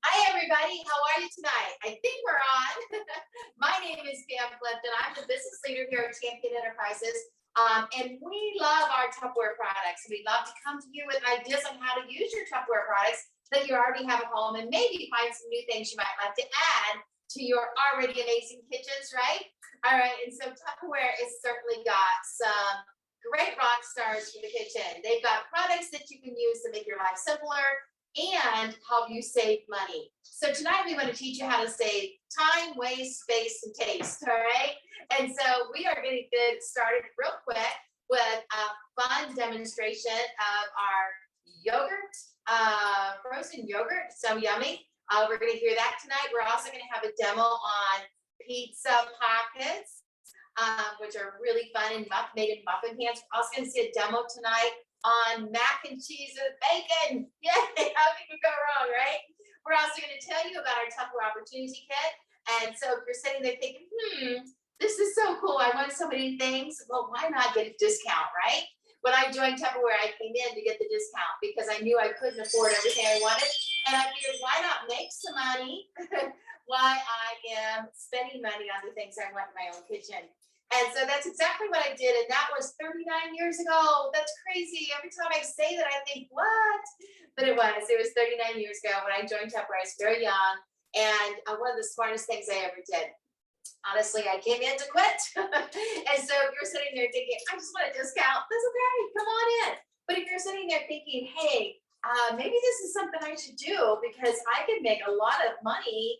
Hi, everybody. How are you tonight? I think we're on. My name is Pam Clifton. I'm the business leader here at Champion Enterprises. And we love our Tupperware products. We love to come to you with ideas on how to use your Tupperware products that you already have at home and maybe find some new things you might like to add to your already amazing kitchens, right? All right. And so Tupperware has certainly got some great rock stars for the kitchen. They've got products that you can use to make your life simpler and help you save money. So tonight we want to teach you how to save time, waste, space, and taste, all right? And so we are going to get started real quick with a fun demonstration of our yogurt, frozen yogurt, so yummy. We're going to hear that tonight. We're also going to have a demo on pizza pockets, which are really fun and made in muffin pans. We're also going to see a demo tonight on mac and cheese with bacon. Yay, how can you go wrong, right? We're also going to tell you about our Tupperware Opportunity Kit. And so if you're sitting there thinking, this is so cool, I want so many things, well, why not get a discount, right? When I joined Tupperware, I came in to get the discount because I knew I couldn't afford everything I wanted. And I figured, why not make some money while I am spending money on the things I want in my own kitchen? And so that's exactly what I did. And that was 39 years ago. That's crazy. Every time I say that, I think, what? But it was 39 years ago when I joined Tupperware. I was very young. And one of the smartest things I ever did. Honestly, I came in to quit. And so if you're sitting there thinking, I just want a discount, that's okay. Come on in. But if you're sitting there thinking, hey, maybe this is something I should do because I could make a lot of money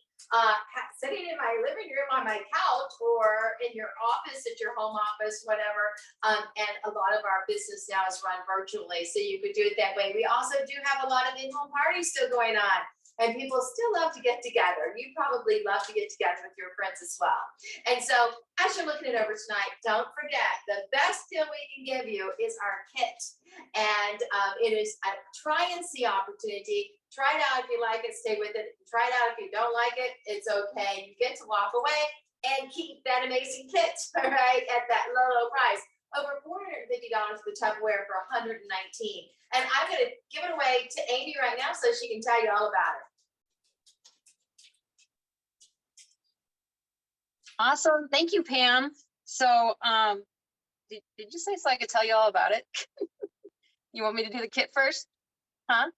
sitting in my living room on my couch or in your office at your home office, whatever. And a lot of our business now is run virtually, so you could do it that way. We also do have a lot of in-home parties still going on. And people still love to get together. You probably love to get together with your friends as well. And so as you're looking it over tonight, don't forget, the best deal we can give you is our kit. And it is a try and see opportunity. Try it out if you like it, stay with it. Try it out if you don't like it, it's okay. You get to walk away and keep that amazing kit, all right, at that low price. Over $450 for Tupperware for $119. And I'm going to give it away to Amy right now so she can tell you all about it. Awesome. Thank you, Pam. So did you say so I could tell you all about it? You want me to do the kit first? Huh?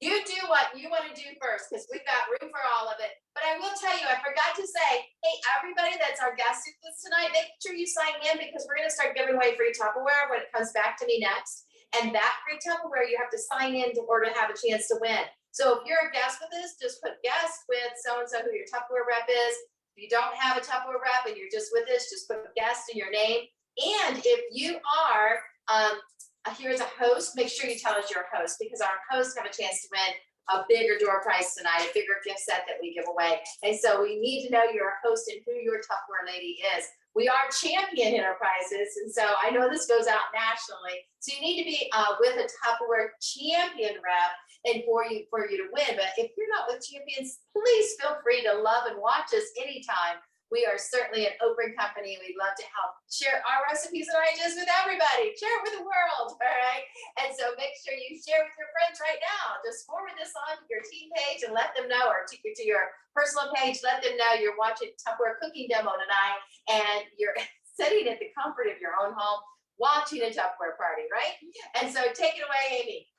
You do what you want to do first because we've got room for all of it. But I will tell you, I forgot to say, hey, everybody that's our guest tonight, make sure you sign in because we're going to start giving away free Tupperware when it comes back to me next. And that free Tupperware, you have to sign in order to have a chance to win. So if you're a guest with us, just put guest with so-and-so who your Tupperware rep is. If you don't have a Tupperware rep and you're just with us, just put guest in your name. And if you are here as a host, make sure you tell us you're a host because our hosts have a chance to win a bigger door prize tonight, a bigger gift set that we give away. And so we need to know you're a host and who your Tupperware lady is. We are Champion Enterprises, and so I know this goes out nationally. So you need to be with a Tupperware Champion rep and for you to win. But if you're not with Champions, please feel free to love and watch us anytime. We are certainly an open company. We'd love to help share our recipes and ideas with everybody. Share it with the world, all right? And so make sure you share with your friends right now. Just forward this on to your team page and let them know, or to your personal page, let them know you're watching Tupperware cooking demo tonight and you're sitting at the comfort of your own home watching a Tupperware party, right? And so take it away, Amy.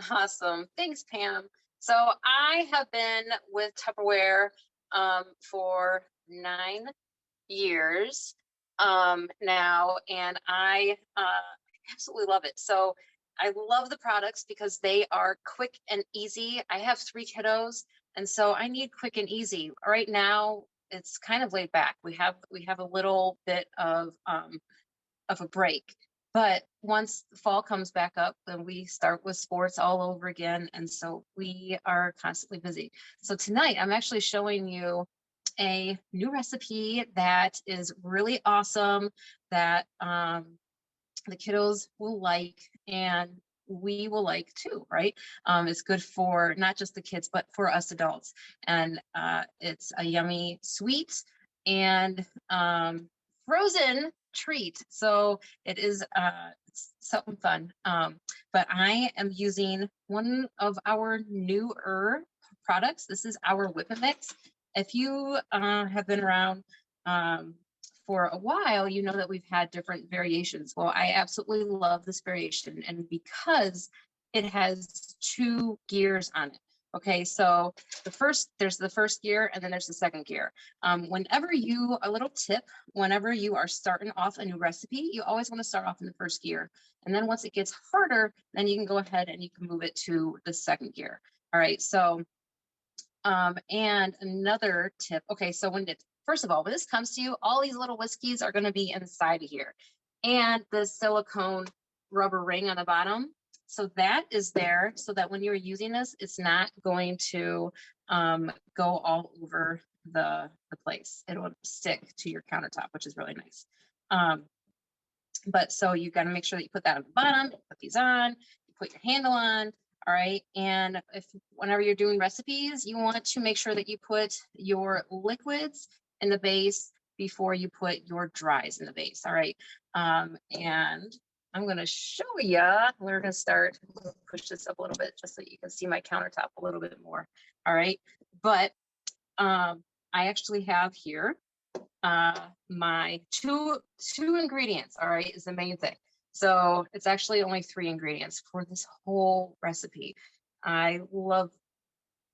Awesome. Thanks, Pam. So I have been with Tupperware for 9 years now, and I absolutely love it. So I love the products because they are quick and easy. I have 3 kiddos, and so I need quick and easy. Right now, it's kind of laid back. We have a little bit of a break, but once the fall comes back up, then we start with sports all over again, and so we are constantly busy. So tonight, I'm actually showing you a new recipe that is really awesome that the kiddos will like and we will like too, right? It's good for not just the kids, but for us adults. And it's a yummy sweet and frozen treat. So it is it's something fun. But I am using one of our newer products. This is our whipping mix. If you have been around for a while, you know that we've had different variations. Well, I absolutely love this variation, and because it has 2 gears on it. Okay, so there's the first gear, and then there's the second gear. A little tip, whenever you are starting off a new recipe, you always want to start off in the first gear. And then once it gets harder, then you can go ahead and you can move it to the second gear. All right, so, and another tip, okay, so first of all, when this comes to you, all these little whiskeys are gonna be inside of here. And the silicone rubber ring on the bottom, so that is there so that when you're using this, it's not going to go all over the place. It'll stick to your countertop, which is really nice. But so you got to make sure that you put that on the bottom, put these on, you put your handle on. All right. And whenever you're doing recipes, you want to make sure that you put your liquids in the base before you put your dries in the base. All right. And I'm going to show you, we're going to start, push this up a little bit just so you can see my countertop a little bit more. All right. But I actually have here my two ingredients. All right, is the main thing. So it's actually only 3 ingredients for this whole recipe. I love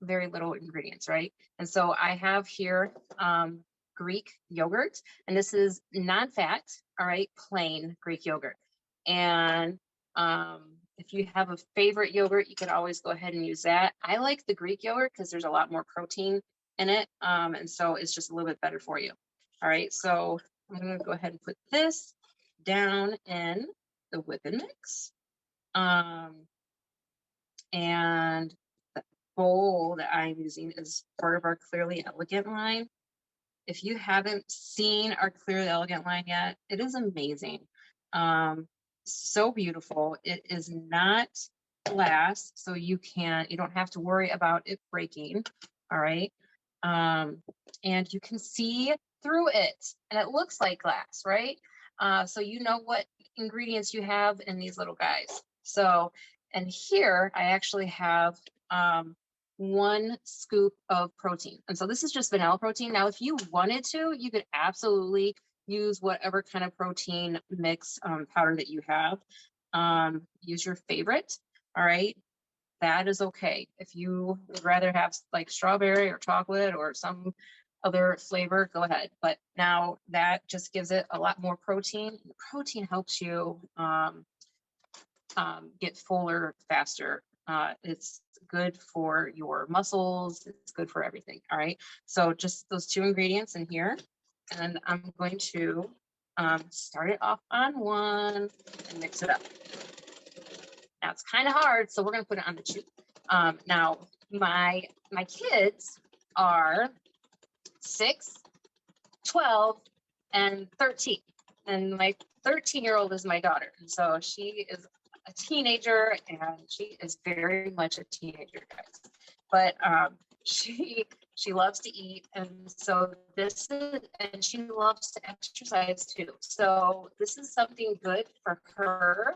very little ingredients, right? And so I have here Greek yogurt, and this is non-fat, all right, plain Greek yogurt. And if you have a favorite yogurt, you can always go ahead and use that. I like the Greek yogurt because there's a lot more protein in it, and so it's just a little bit better for you. All right, so I'm going to go ahead and put this down in the whipping mix. And the bowl that I'm using is part of our Clearly Elegant line. If you haven't seen our Clearly Elegant line yet, it is amazing. So beautiful. It is not glass, so you don't have to worry about it breaking. All right. And you can see through it, and it looks like glass, right? So you know what ingredients you have in these little guys. So, and here I actually have 1 scoop of protein. And so this is just vanilla protein. Now, if you wanted to, you could absolutely use whatever kind of protein mix powder that you have. Use your favorite, all right? That is okay. If you would rather have like strawberry or chocolate or some other flavor, go ahead. But now that just gives it a lot more protein. The protein helps you get fuller faster. It's good for your muscles. It's good for everything. All right. So just those 2 ingredients in here. And I'm going to start it off on 1 and mix it up. Now it's kind of hard, so we're going to put it on the 2. Now my kids are 6, 12, and 13. And my 13-year-old is my daughter. And so she is a teenager, and she is very much a teenager, guys. But she loves to eat, and so and she loves to exercise too. So this is something good for her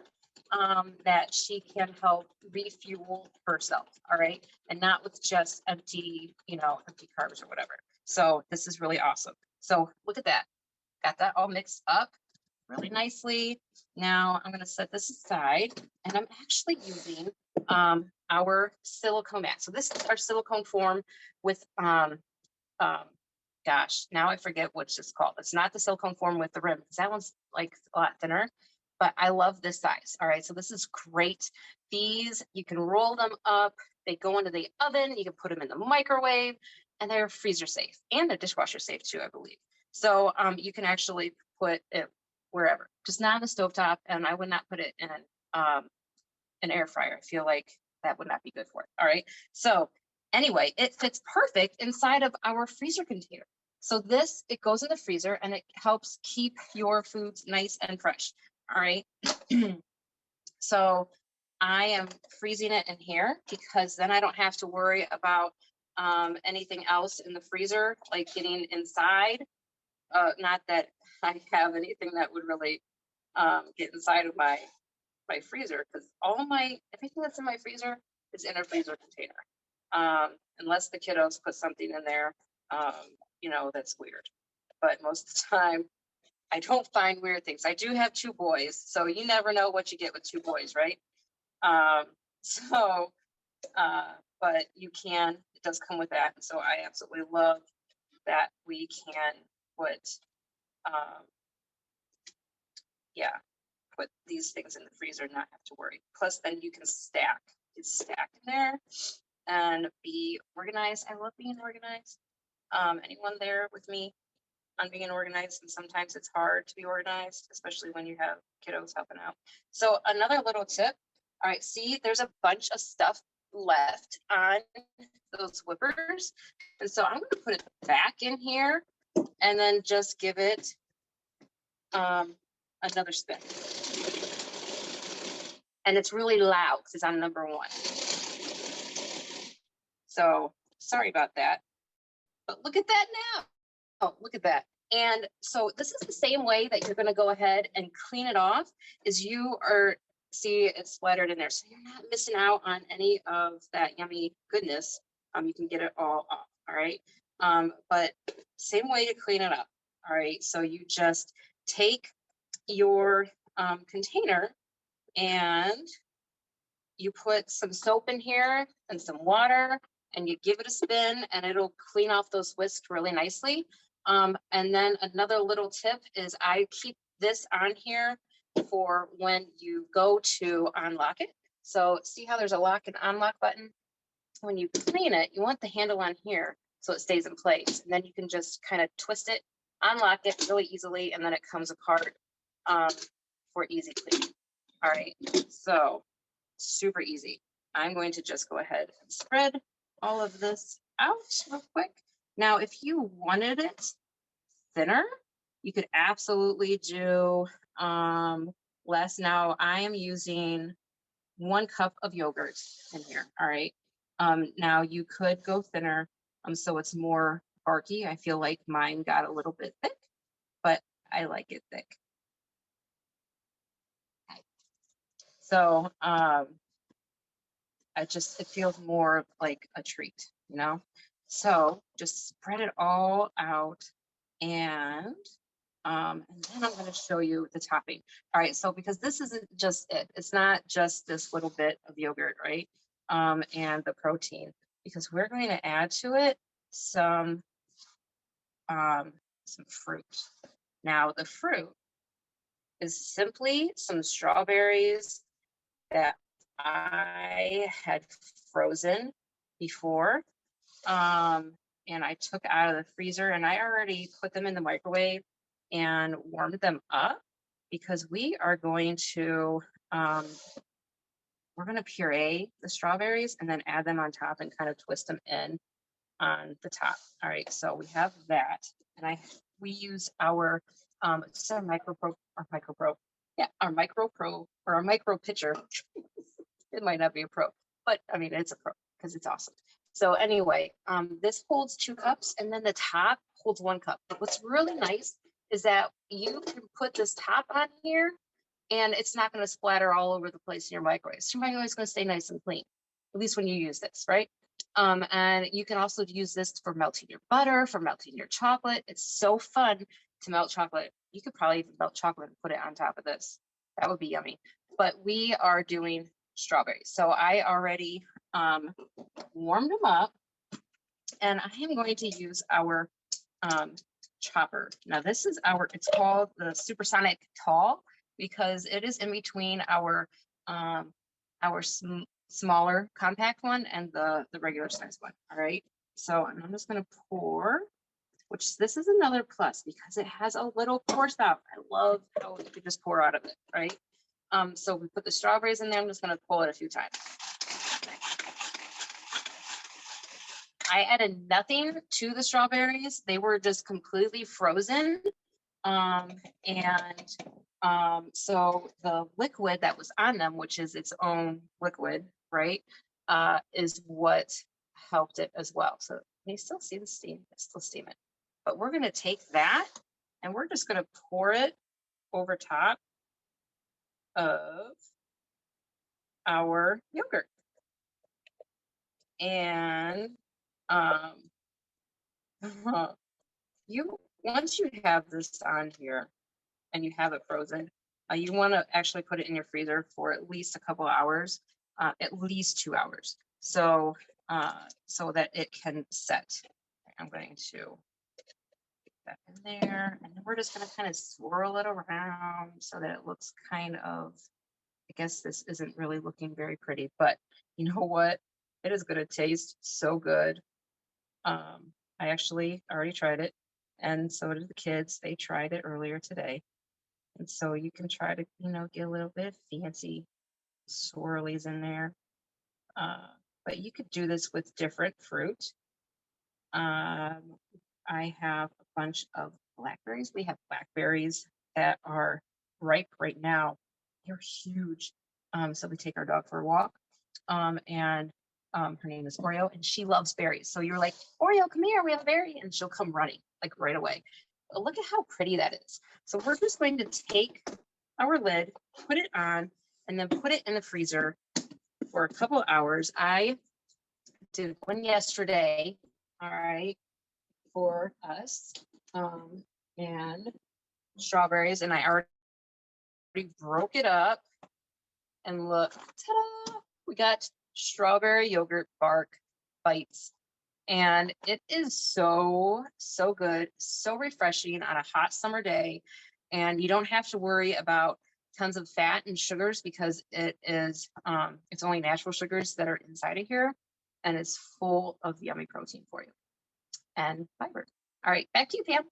that she can help refuel herself. All right, and not with just empty carbs or whatever. So this is really awesome. So look at that. Got that all mixed up really nicely. Now I'm going to set this aside, and I'm actually using our silicone mat. So this is our silicone form with gosh, now I forget what it's called. It's not the silicone form with the rim, because that one's like a lot thinner, but I love this size. All right, so this is great. These, you can roll them up. They go into the oven. You can put them in the microwave, and they're freezer safe, and they're dishwasher safe too, I believe. So you can actually put it wherever, just not on the stovetop, and I would not put it in an air fryer. I feel like that would not be good for it. All right, so anyway, it fits perfect inside of our freezer container. So this, it goes in the freezer, and it helps keep your foods nice and fresh. All right. So I am freezing it in here, because then I don't have to worry about anything else in the freezer, like getting inside. Not that I have anything that would really get inside of my freezer, because everything that's in my freezer is in a freezer container. unless the kiddos put something in there, you know, that's weird. But most of the time, I don't find weird things. I do have 2 boys, so you never know what you get with 2 boys, right? So, but you can, it does come with that. And so I absolutely love that we can put, yeah, put these things in the freezer and not have to worry. Plus then you can stack, it's stacked in there and be organized. I love being organized. Anyone there with me on being organized? And sometimes it's hard to be organized, especially when you have kiddos helping out. So another little tip. All right, see, there's a bunch of stuff left on those whippers. And so I'm going to put it back in here and then just give it another spin. And it's really loud because it's on number 1. So sorry about that. But look at that now. Oh, look at that. And so this is the same way that you're going to go ahead and clean it off is you are, see it's splattered in there. So you're not missing out on any of that yummy goodness. You can get it all off. All right. But same way to clean it up. All right. So you just take your container and you put some soap in here and some water and you give it a spin and it'll clean off those whisks really nicely. And then another little tip is I keep this on here for when you go to unlock it. So see how there's a lock and unlock button? When you clean it, you want the handle on here so it stays in place. And then you can just kind of twist it, unlock it really easily, and then it comes apart for easy cleaning. All right, so super easy. I'm going to just go ahead and spread all of this out real quick. Now, if you wanted it thinner, you could absolutely do less. Now, I am using 1 cup of yogurt in here. All right. Now, you could go thinner so it's more barky. I feel like mine got a little bit thick, but I like it thick. Okay. So it feels more like a treat, you know? So just spread it all out and then I'm going to show you the topping. All right, so because this isn't just it, it's not just this little bit of yogurt, right? And the protein, because we're going to add to it some fruit. Now the fruit is simply some strawberries that I had frozen before. And I took out of the freezer and I already put them in the microwave and warmed them up because we are going to we're going to puree the strawberries and then add them on top and kind of twist them in on the top. All right, so we have that, and we use our it's our micro pitcher. It might not be a pro, but I mean it's a pro because it's awesome. So anyway, this holds 2 cups and then the top holds 1 cup. But what's really nice is that you can put this top on here and it's not going to splatter all over the place in your microwave. So your microwave is going to stay nice and clean, at least when you use this, right? And you can also use this for melting your butter, for melting your chocolate. It's so fun to melt chocolate. You could probably even melt chocolate and put it on top of this. That would be yummy. But we are doing strawberries. So I already warmed them up and I am going to use our chopper. Now this is it's called the Supersonic Tall because it is in between our smaller compact one and the regular size one. All right, so I'm just going to pour, which this is another plus because it has a little pour spout. I love how you can just pour out of it, right? So we put the strawberries in there. I'm just going to pull it a few times. I added nothing to the strawberries. They were just completely frozen. So the liquid that was on them, which is its own liquid, right, is what helped it as well. So you still see the steam, it's still steaming. But we're going to take that and we're just going to pour it over top of our yogurt. And once you have this on here and you have it frozen, you want to actually put it in your freezer for at least a couple of hours, at least 2 hours, so that it can set. I'm going to put that in there, and then we're just going to kind of swirl it around so that it looks kind of, I guess this isn't really looking very pretty, but you know what? It is going to taste so good. I actually already tried it, and so did the kids. They tried it earlier today. And so you can try to, get a little bit fancy swirlies in there. But you could do this with different fruit. I have a bunch of blackberries. We have blackberries that are ripe right now. They're huge. So we take our dog for a walk. And her name is Oreo, and she loves berries. So you're like, Oreo, come here, we have a berry. And she'll come running like right away. But look at how pretty that is. So we're just going to take our lid, put it on, and then put it in the freezer for a couple hours. I did one yesterday, all right, for us, and strawberries, and I already broke it up. And look, ta-da! We got strawberry yogurt bark bites. And it is so, so good, so refreshing on a hot summer day. And you don't have to worry about tons of fat and sugars because it is, it's only natural sugars that are inside of here. And it's full of yummy protein for you and fiber. All right, back to you, Pam.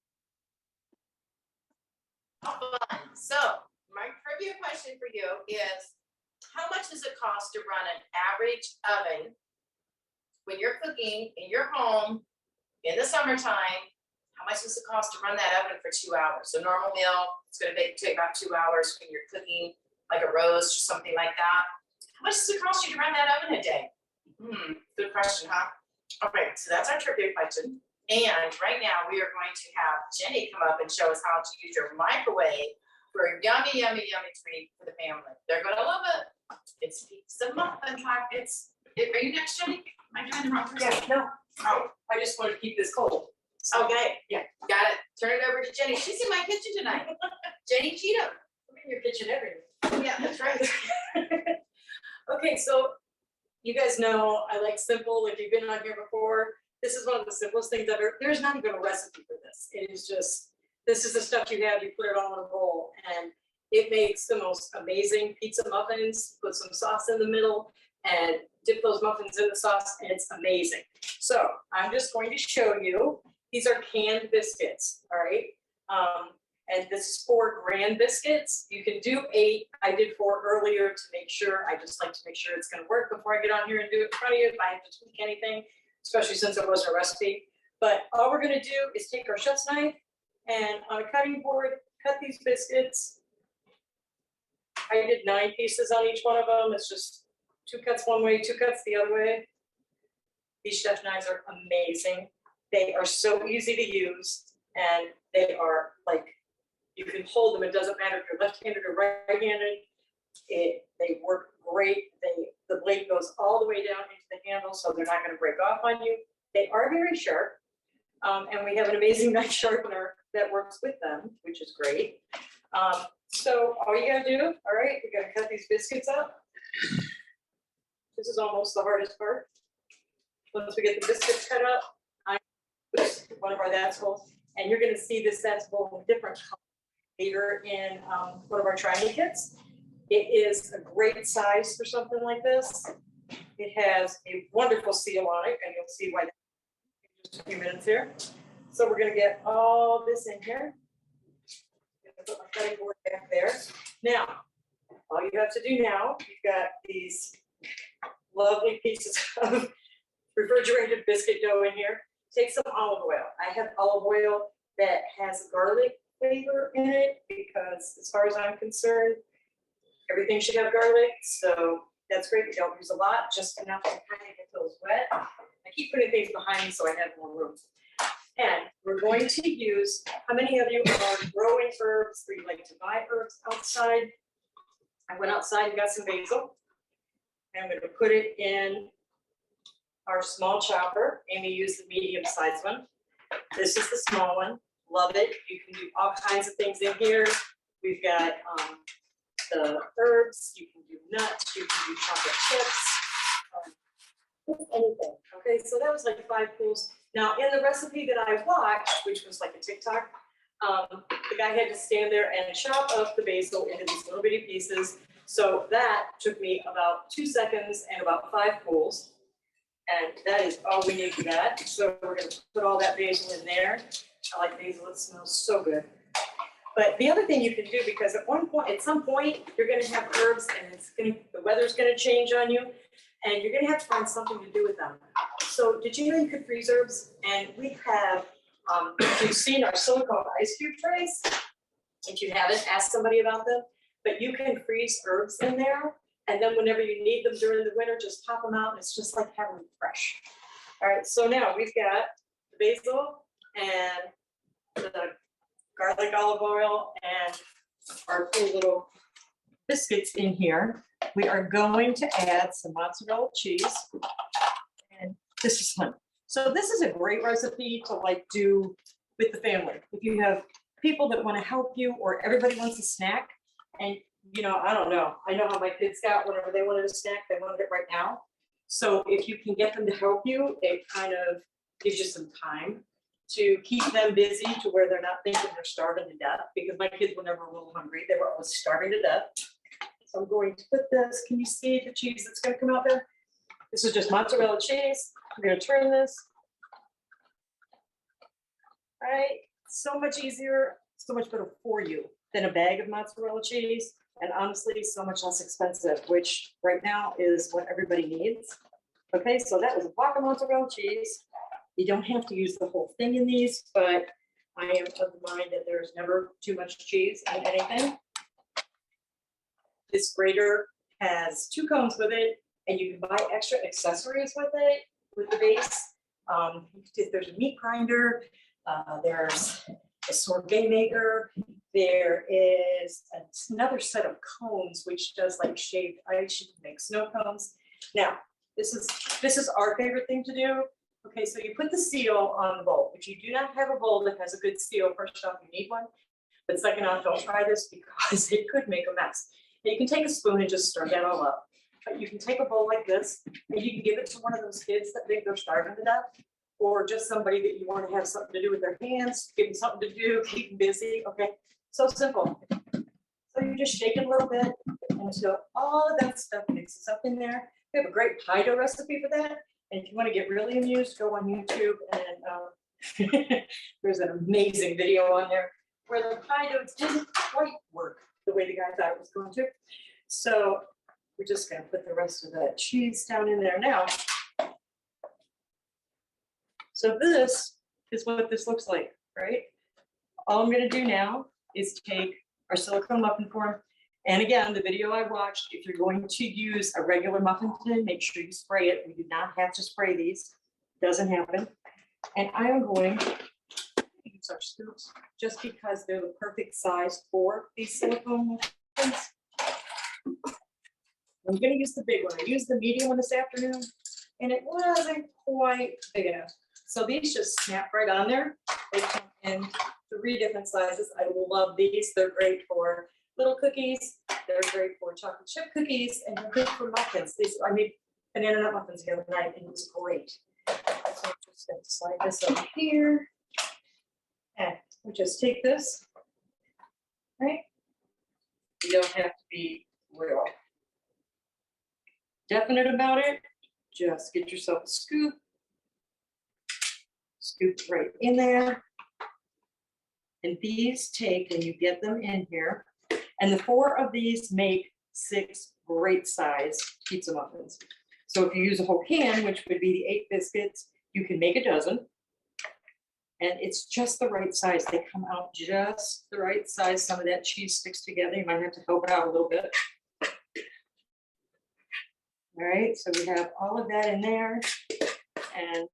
So my trivia question for you is, how much does it cost to run an average oven when you're cooking in your home in the summertime? How much does it cost to run that oven for 2 hours? So normal meal, it's going to take about 2 hours when you're cooking like a roast or something like that. How much does it cost you to run that oven a day? Good question, huh? Okay, so that's our trivia question. And right now we are going to have Jeni come up and show us how to use your microwave for a yummy, yummy, yummy treat for the family. They're going to love it. It's pizza muffin pockets. Are you next, Jeni? Am I doing the wrong person? Yeah, no. Oh, I just wanted to keep this cold. Okay. Yeah. Got it. Turn it over to Jeni. She's in my kitchen tonight. Jeni Cheatham. I'm in your kitchen every day. Yeah, that's right. Okay, so you guys know I like simple. If you've been on here before, this is one of the simplest things ever. There's not even a recipe for this. It is just, this is the stuff you have, you put it all in a bowl, and it makes the most amazing pizza muffins. Put some sauce in the middle and dip those muffins in the sauce, and it's amazing. So I'm just going to show you. These are canned biscuits, all right? And this is 4 grand biscuits. You can do 8. I did 4 earlier to make sure. I just like to make sure it's gonna work before I get on here and do it in front of you if I have to tweak anything, especially since it wasn't a recipe. But all we're gonna do is take our chef's knife and on a cutting board, cut these biscuits. I did 9 pieces on each one of them. It's just 2 cuts one way, 2 cuts the other way. These chef knives are amazing. They are so easy to use, and they are like, you can hold them. It doesn't matter if you're left-handed or right-handed. They work great. The blade goes all the way down into the handle, so they're not going to break off on you. They are very sharp, and we have an amazing knife sharpener that works with them, which is great. So all you gotta do, all right, we gotta cut these biscuits up. This is almost the hardest part. Once we get the biscuits cut up, I put one of our that's bowls, and you're gonna see this that's bowl with different colors later in one of our trying kits. It is a great size for something like this. It has a wonderful seal on it, and you'll see why in just a few minutes here. So we're gonna get all this in here. Put my cutting board back there. Now, all you have to do now, you've got these lovely pieces of refrigerated biscuit dough in here. Take some olive oil. I have olive oil that has garlic flavor in it because, as far as I'm concerned, everything should have garlic. So that's great. We don't use a lot, just enough to kind of get those wet. I keep putting things behind me so I have more room. And we're going to use, how many of you are growing herbs or you like to buy herbs outside? I went outside and got some basil. And I'm going to put it in our small chopper. Amy used the medium-sized one. This is the small one. Love it. You can do all kinds of things in here. We've got the herbs. You can do nuts. You can do chocolate chips. Anything. Okay, so that was like 5 pools. Now, in the recipe that I watched, which was like a TikTok, the guy had to stand there and chop up the basil into these little bitty pieces. So that took me about 2 seconds and about 5 pools. And that is all we need for that. So we're going to put all that basil in there. I like basil, it smells so good. But the other thing you can do, because at some point, you're going to have herbs and the weather's going to change on you, and you're going to have to find something to do with them. So did you know you could freeze herbs? And we have, if you've seen our silicone ice cube trays, if you haven't, ask somebody about them. But you can freeze herbs in there, and then whenever you need them during the winter, just pop them out, and it's just like having them fresh. All right, so now we've got the basil and the garlic olive oil and our cool little biscuits in here. We are going to add some mozzarella cheese. And this is fun. So this is a great recipe to like do with the family. If you have people that want to help you or everybody wants a snack, and you know, I don't know. I know how my kids got whenever they wanted a snack, they wanted it right now. So if you can get them to help you, it kind of gives you some time to keep them busy to where they're not thinking they're starving to death, because my kids were never a little hungry. They were always starving to death. So I'm going to put this, can you see the cheese that's going to come out there? This is just mozzarella cheese. I'm going to turn this. All right, so much easier, so much better for you than a bag of mozzarella cheese. And honestly, so much less expensive, which right now is what everybody needs. Okay, so that was a block of mozzarella cheese. You don't have to use the whole thing in these, but I am of the mind that there's never too much cheese in anything. This grater has 2 cones with it, and you can buy extra accessories with it, with the base. There's a meat grinder, there's a sorbet maker, there is another set of cones which does like shaved ice. You can make snow cones. Now, this is our favorite thing to do. Okay, so you put the seal on the bowl. If you do not have a bowl that has a good seal, first off, you need one. But second off, don't try this because it could make a mess. Now, you can take a spoon and just stir that all up. But you can take a bowl like this and you can give it to one of those kids that think they're starving to death, or just somebody that you want to have something to do with their hands, give them something to do, keep them busy. Okay, so simple. So you just shake it a little bit until all of that stuff mixes up in there. We have a great pie dough recipe for that. And if you want to get really amused, go on YouTube, and there's an amazing video on there where the pie dough didn't quite work the way the guy thought it was going to. So we're just going to put the rest of that cheese down in there now. So this is what this looks like, right? All I'm going to do now is take our silicone muffin form. And again, the video I watched, if you're going to use a regular muffin tin, make sure you spray it. We do not have to spray these. Doesn't happen. And I am going to use our scoops just because they're the perfect size for these silicone muffins. I'm going to use the big one. I used the medium one this afternoon, and it wasn't quite big enough. So these just snap right on there. They come in 3 different sizes. I love these. They're great for little cookies. They're great for chocolate chip cookies, and they're good for muffins. I made banana nut muffins the other night, and it was great. So I'm just going to slide this over here. And we just take this, right? You don't have to be real definite about it. Just get yourself a scoop. Scoop right in there. And these take, and you get them in here. And the 4 of these make 6 great size pizza muffins. So if you use a whole can, which would be the 8 biscuits, you can make a dozen. And it's just the right size. They come out just the right size. Some of that cheese sticks together. You might have to help it out a little bit. All right, so we have all of that in there. And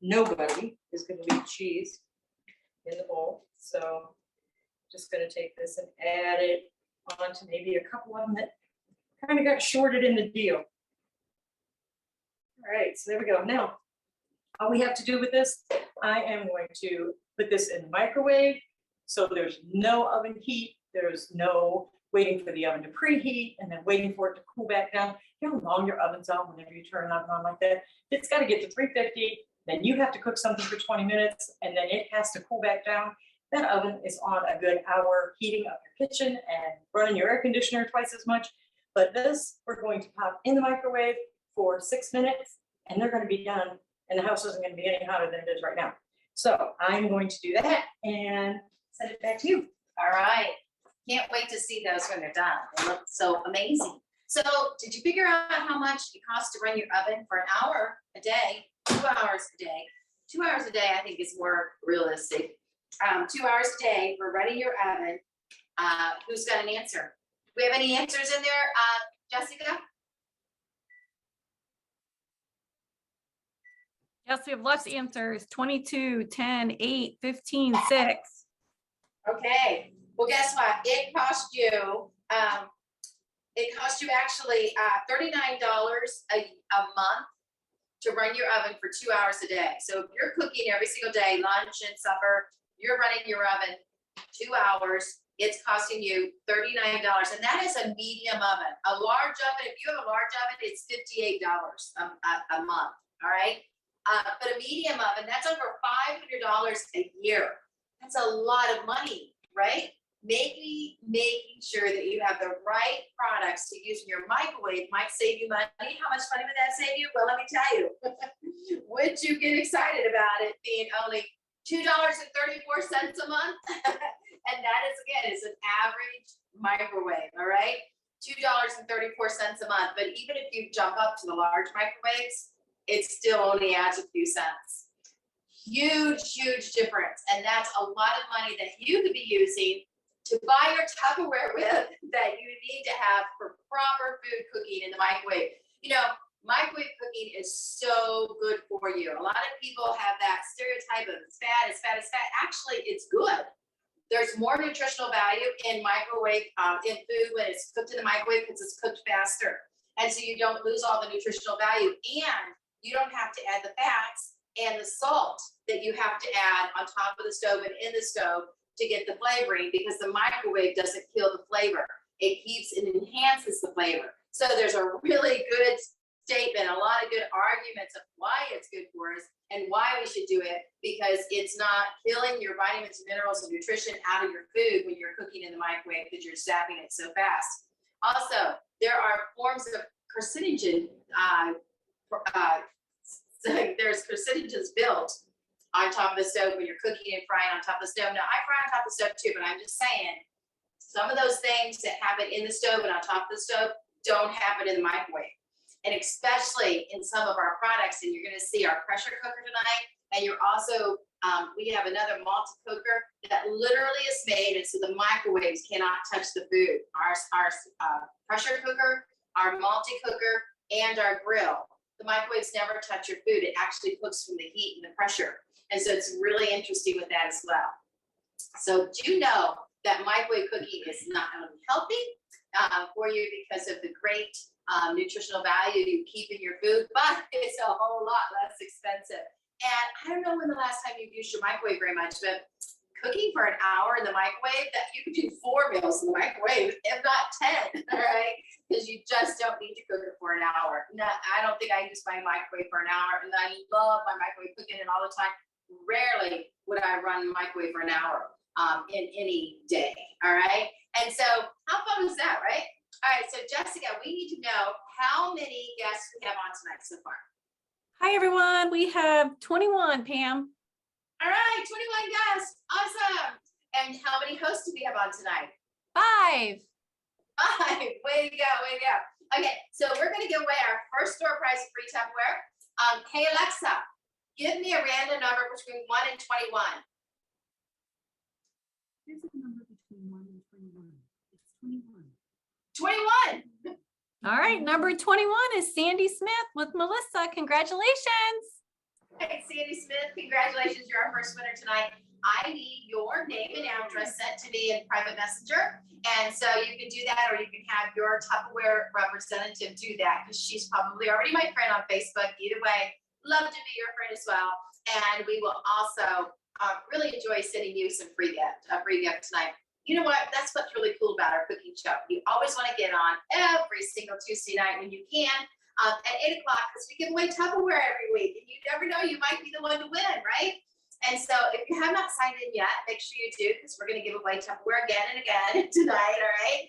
nobody is going to leave cheese in the bowl. So just going to take this and add it onto maybe a couple of them that kind of got shorted in the deal. All right, so there we go. Now, all we have to do with this, I am going to put this in the microwave. So there's no oven heat. There's no waiting for the oven to preheat and then waiting for it to cool back down. You know how long your oven's on whenever you turn an oven on like that? It's got to get to 350. Then you have to cook something for 20 minutes and then it has to cool back down. That oven is on a good hour, heating up your kitchen and running your air conditioner twice as much. But this, we're going to pop in the microwave for 6 minutes and they're going to be done. And the house isn't going to be any hotter than it is right now. So I'm going to do that and send it back to you. All right. Can't wait to see those when they're done. They look so amazing. So did you figure out how much it costs to run your oven for an hour a day, 2 hours a day? 2 hours a day, I think, is more realistic. 2 hours a day for running your oven. Who's got an answer? Do we have any answers in there, Jessica? Yes, we have lots of answers. 22, 10, 8, 15, 6. Okay. Well, guess what? It cost you actually $39 a month to run your oven for 2 hours a day. So if you're cooking every single day, lunch and supper, you're running your oven 2 hours, it's costing you $39. And that is a medium oven. A large oven, if you have a large oven, it's $58 a month. All right. But a medium oven, that's over $500 a year. That's a lot of money, right? Maybe making sure that you have the right products to use in your microwave might save you money. How much money would that save you? Well, let me tell you. Would you get excited about it being only $2.34 a month? And that is, again, is an average microwave, all right? $2.34 a month. But even if you jump up to the large microwaves, it still only adds a few cents. Huge, huge difference. And that's a lot of money that you could be using to buy your Tupperware with that you need to have for proper food cooking in the microwave. You know, microwave cooking is so good for you. A lot of people have that stereotype of it's fat, it's fat, it's fat. Actually, it's good. There's more nutritional value in microwave, in food when it's cooked in the microwave because it's cooked faster. And so you don't lose all the nutritional value and you don't have to add the fats and the salt that you have to add on top of the stove and in the stove to get the flavoring, because the microwave doesn't kill the flavor. It keeps and enhances the flavor. So there's a really good statement, a lot of good arguments of why it's good for us and why we should do it, because it's not killing your vitamins, minerals, and nutrition out of your food when you're cooking in the microwave because you're zapping it so fast. Also, there are forms of carcinogen. There's carcinogens built on top of the stove when you're cooking and frying on top of the stove. Now, I fry on top of the stove too, but I'm just saying some of those things that happen in the stove and on top of the stove don't happen in the microwave. And especially in some of our products, and you're going to see our pressure cooker tonight, and you're also, we have another multi-cooker that literally is made, and so the microwaves cannot touch the food. Our pressure cooker, our multi-cooker, and our grill. The microwaves never touch your food. It actually cooks from the heat and the pressure. And so it's really interesting with that as well. So do know that microwave cooking is not only healthy for you because of the great nutritional value you keep in your food, but it's a whole lot less expensive. And I don't know when the last time you've used your microwave very much, but cooking for an hour in the microwave, that you can do 4 meals in the microwave, if not 10, all right? Because you just don't need to cook it for an hour. No, I don't think I use my microwave for an hour, and I love my microwave cooking it all the time. Rarely would I run the microwave for an hour in any day, all right? And so how fun was that, right? All right, so Jessica, we need to know how many guests we have on tonight so far. Hi, everyone. We have 21, Pam. All right, 21 guests. Awesome. And how many hosts do we have on tonight? 5. 5. Way to go, way to go. Okay, so we're going to give away our first store prize free Tupperware. Hey, Alexa, give me a random number between 1 and 21. Here's a number between 1 and 21. It's 21. 21. All right, number 21 is Sandy Smith with Melissa. Congratulations. Hey, Sandy Smith, congratulations. You're our first winner tonight. I need your name and address sent to me in private messenger. And so you can do that, or you can have your Tupperware representative do that, because she's probably already my friend on Facebook. Either way, love to be your friend as well. And we will also really enjoy sending you some a free gift tonight. You know what? That's what's really cool about our cooking show. You always want to get on every single Tuesday night when you can at 8 o'clock, because we give away Tupperware every week. And you never know, you might be the one to win, right? And so if you have not signed in yet, make sure you do, because we're going to give away Tupperware again and again tonight, all right?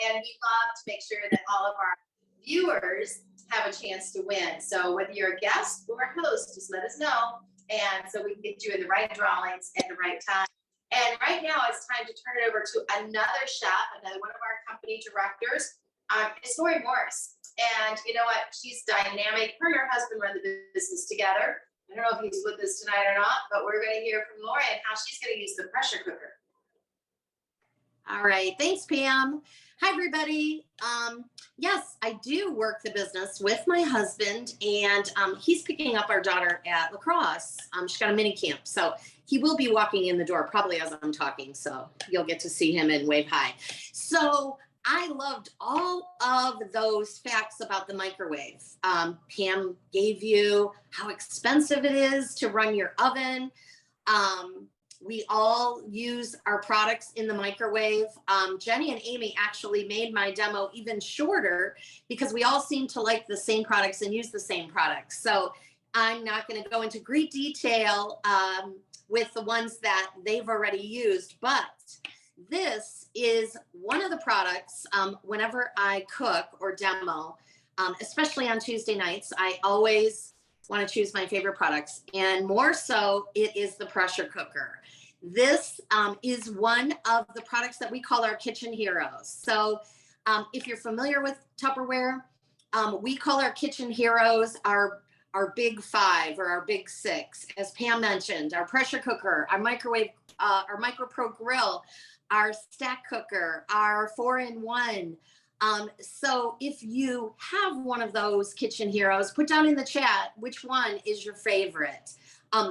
And we love to make sure that all of our viewers have a chance to win. So whether you're a guest or a host, just let us know. And so we can get you in the right drawings at the right time. And right now it's time to turn it over to another chef, another one of our company directors. It's Laurie Morris. And you know what? She's dynamic. Her and her husband run the business together. I don't know if he's with us tonight or not, but we're going to hear from Laurie and how she's going to use the pressure cooker. All right, thanks, Pam. Hi, everybody. Yes, I do work the business with my husband, and he's picking up our daughter at lacrosse. She's got a mini camp, so he will be walking in the door probably as I'm talking, so you'll get to see him and wave hi. So I loved all of those facts about the microwave. Pam gave you how expensive it is to run your oven. We all use our products in the microwave. Jeni and Amy actually made my demo even shorter because we all seem to like the same products and use the same products. So I'm not going to go into great detail with the ones that they've already used, but this is one of the products whenever I cook or demo, especially on Tuesday nights, I always want to choose my favorite products, and more so it is the pressure cooker. This is one of the products that we call our kitchen heroes. So if you're familiar with Tupperware, we call our kitchen heroes our big five or our big six. As Pam mentioned, our pressure cooker, our microwave, our Micro Pro grill, our stack cooker, our 4-in-1. So if you have one of those kitchen heroes, put down in the chat which one is your favorite.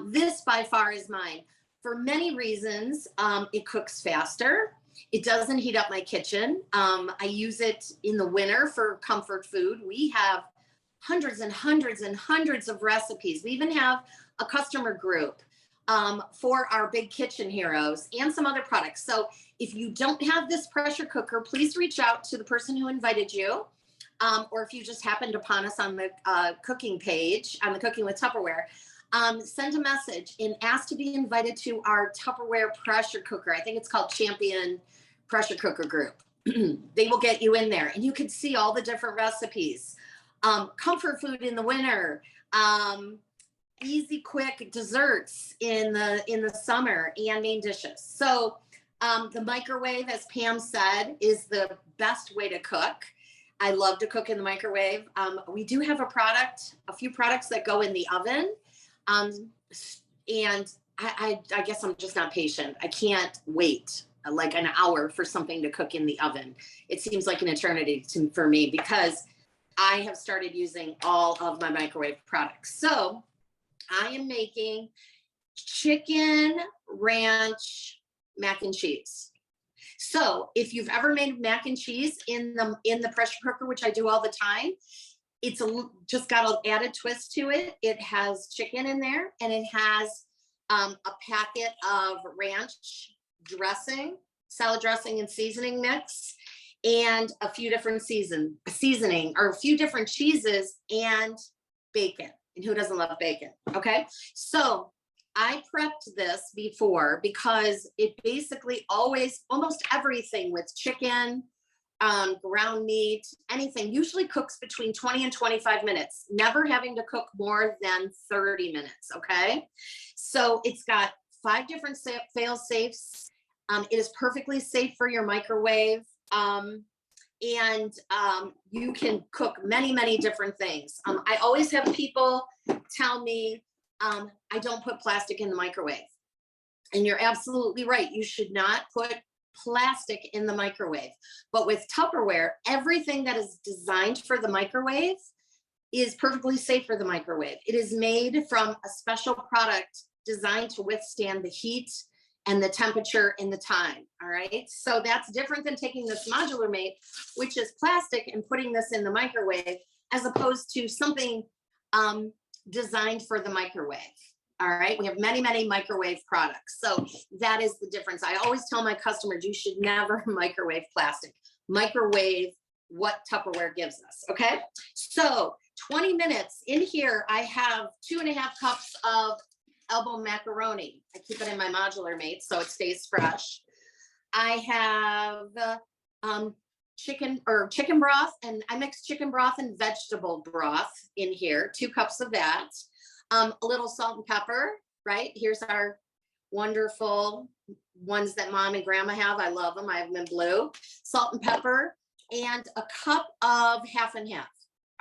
This by far is mine. For many reasons, it cooks faster. It doesn't heat up my kitchen. I use it in the winter for comfort food. We have hundreds and hundreds and hundreds of recipes. We even have a customer group for our big kitchen heroes and some other products. So if you don't have this pressure cooker, please reach out to the person who invited you. Or if you just happened upon us on the cooking page, on the Cooking with Tupperware, send a message and ask to be invited to our Tupperware pressure cooker. I think it's called Champion Pressure Cooker Group. They will get you in there and you can see all the different recipes. Comfort food in the winter, easy, quick desserts in the summer, and main dishes. So the microwave, as Pam said, is the best way to cook. I love to cook in the microwave. We do have a few products that go in the oven. And I guess I'm just not patient. I can't wait like an hour for something to cook in the oven. It seems like an eternity for me because I have started using all of my microwave products. So I am making chicken ranch mac and cheese. So if you've ever made mac and cheese in the pressure cooker, which I do all the time, it's just got an added twist to it. It has chicken in there, and it has a packet of ranch dressing, salad dressing and seasoning mix, and a few different seasoning or a few different cheeses and bacon. And who doesn't love bacon? Okay. So I prepped this before because it basically almost everything with chicken, ground meat, anything usually cooks between 20 and 25 minutes, never having to cook more than 30 minutes. Okay. So it's got 5 different fail safes. It is perfectly safe for your microwave. And you can cook many, many different things. I always have people tell me, I don't put plastic in the microwave. And you're absolutely right. You should not put plastic in the microwave. But with Tupperware, everything that is designed for the microwave is perfectly safe for the microwave. It is made from a special product designed to withstand the heat and the temperature and the time. All right. So that's different than taking this modular mate, which is plastic, and putting this in the microwave, as opposed to something designed for the microwave. All right. We have many, many microwave products. So that is the difference. I always tell my customers, you should never microwave plastic. Microwave what Tupperware gives us. Okay. So 20 minutes in here, I have 2.5 cups of elbow macaroni. I keep it in my modular mate so it stays fresh. I have chicken broth, and I mix chicken broth and vegetable broth in here, 2 cups of that. A little salt and pepper, right? Here's our wonderful ones that mom and grandma have. I love them. I have them in blue. Salt and pepper, and a cup of half and half.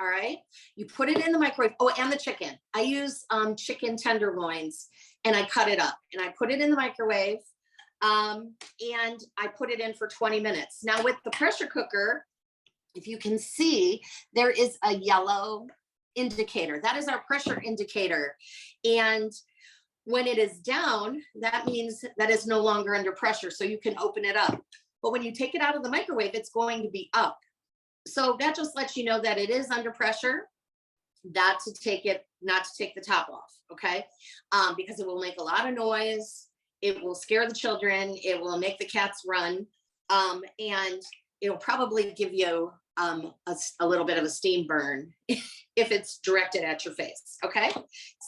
All right. You put it in the microwave. Oh, and the chicken. I use chicken tenderloins, and I cut it up and I put it in the microwave. And I put it in for 20 minutes. Now with the pressure cooker, if you can see, there is a yellow indicator. That is our pressure indicator. And when it is down, that means that it's no longer under pressure. So you can open it up. But when you take it out of the microwave, it's going to be up. So that just lets you know that it is under pressure, not to take the top off, okay? Because it will make a lot of noise. It will scare the children. It will make the cats run. And it'll probably give you a little bit of a steam burn if it's directed at your face, okay?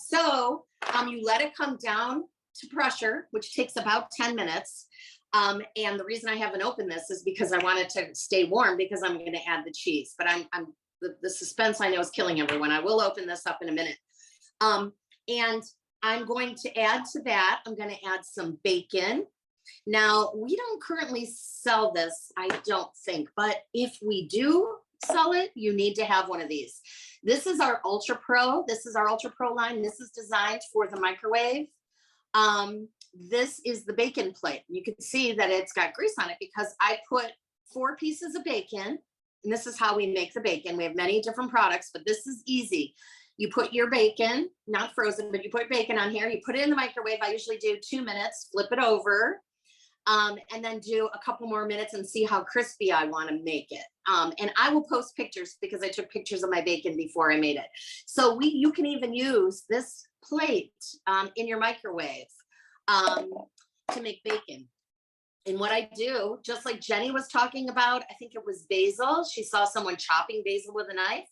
So you let it come down to pressure, which takes about 10 minutes. And the reason I haven't opened this is because I want it to stay warm, because I'm going to add the cheese. But the suspense I know is killing everyone. I will open this up in a minute. And I'm going to add to that, I'm going to add some bacon. Now, we don't currently sell this, I don't think, but if we do sell it, you need to have one of these. This is our Ultra Pro. This is our Ultra Pro line. This is designed for the microwave. This is the bacon plate. You can see that it's got grease on it because I put 4 pieces of bacon, and this is how we make the bacon. We have many different products, but this is easy. You put your bacon, not frozen, but you put bacon on here. You put it in the microwave. I usually do 2 minutes, flip it over, and then do a couple more minutes and see how crispy I want to make it. And I will post pictures because I took pictures of my bacon before I made it. So you can even use this plate in your microwave to make bacon. And what I do, just like Jeni was talking about, I think it was basil. She saw someone chopping basil with a knife.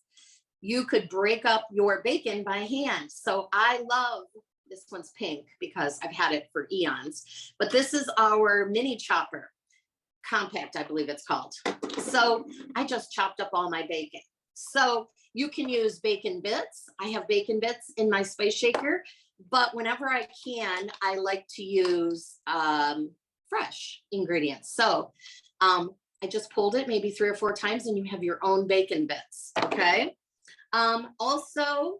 You could break up your bacon by hand. So I love, this one's pink because I've had it for eons, but this is our mini chopper, compact, I believe it's called. So I just chopped up all my bacon. So you can use bacon bits. I have bacon bits in my spice shaker, but whenever I can, I like to use fresh ingredients. So I just pulled it maybe 3 or 4 times, and you have your own bacon bits, okay? Also,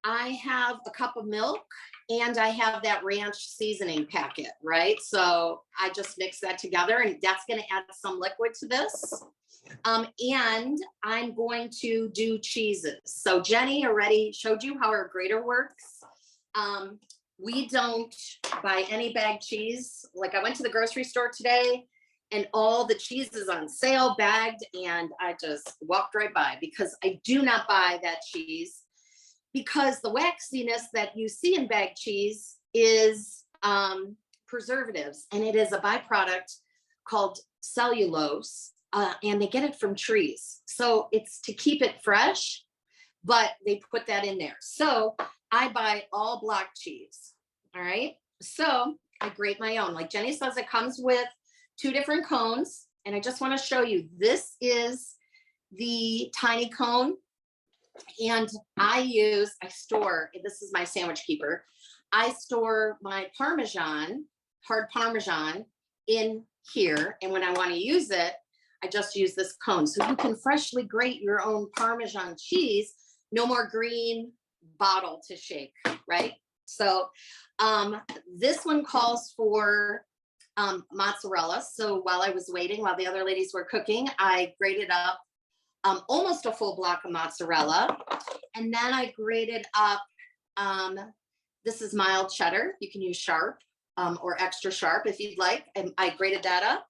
I have a cup of milk, and I have that ranch seasoning packet, right? So I just mix that together, and that's going to add some liquid to this. And I'm going to do cheeses. So Jeni already showed you how our grater works. We don't buy any bagged cheese. Like, I went to the grocery store today, and all the cheese is on sale, bagged, and I just walked right by because I do not buy that cheese, because the waxiness that you see in bagged cheese is preservatives, and it is a byproduct called cellulose, and they get it from trees. So it's to keep it fresh, but they put that in there. So I buy all block cheese, all right? So I grate my own. Like Jeni says, it comes with 2 different cones, and I just want to show you, this is the tiny cone, and this is my sandwich keeper. I store my Parmesan, hard Parmesan, in here, and when I want to use it, I just use this cone. So you can freshly grate your own Parmesan cheese, no more green bottle to shake, right? So this one calls for mozzarella. So while I was waiting, while the other ladies were cooking, I grated up almost a full block of mozzarella. And then I grated up This is mild cheddar. You can use sharp or extra sharp if you'd like. And I grated that up.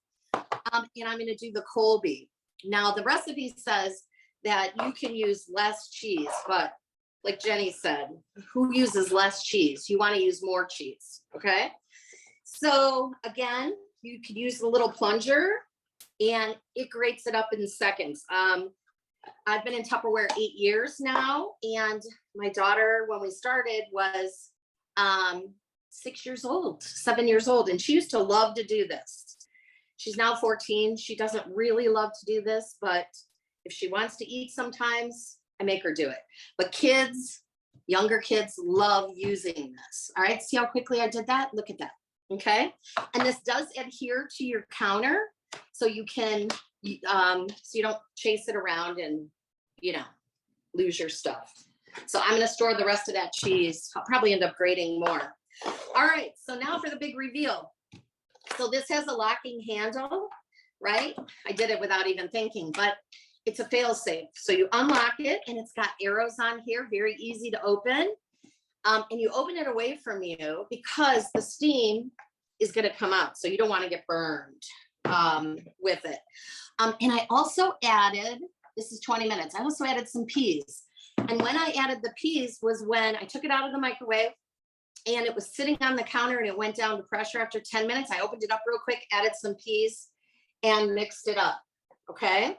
And I'm gonna do the Colby. Now the recipe says that you can use less cheese, but like Jeni said, who uses less cheese? You wanna use more cheese, okay? So again, you could use the little plunger and it grates it up in seconds. I've been in Tupperware 8 years now, and my daughter, when we started, was 6 years old, 7 years old, and she used to love to do this. She's now 14. She doesn't really love to do this, but if she wants to eat sometimes, I make her do it. But kids, younger kids love using this. All right, see how quickly I did that? Look at that, okay? And this does adhere to your counter, so you can, so you don't chase it around and, you know, lose your stuff. So I'm gonna store the rest of that cheese. I'll probably end up grating more. All right, so now for the big reveal. So this has a locking handle, right? I did it without even thinking, but it's a fail safe. So you unlock it and it's got arrows on here, very easy to open. And you open it away from you because the steam is gonna come out. So you don't wanna get burned with it. And I also added, this is 20 minutes. I also added some peas. And when I added the peas was when I took it out of the microwave and it was sitting on the counter and it went down to pressure after 10 minutes. I opened it up real quick, added some peas and mixed it up, okay?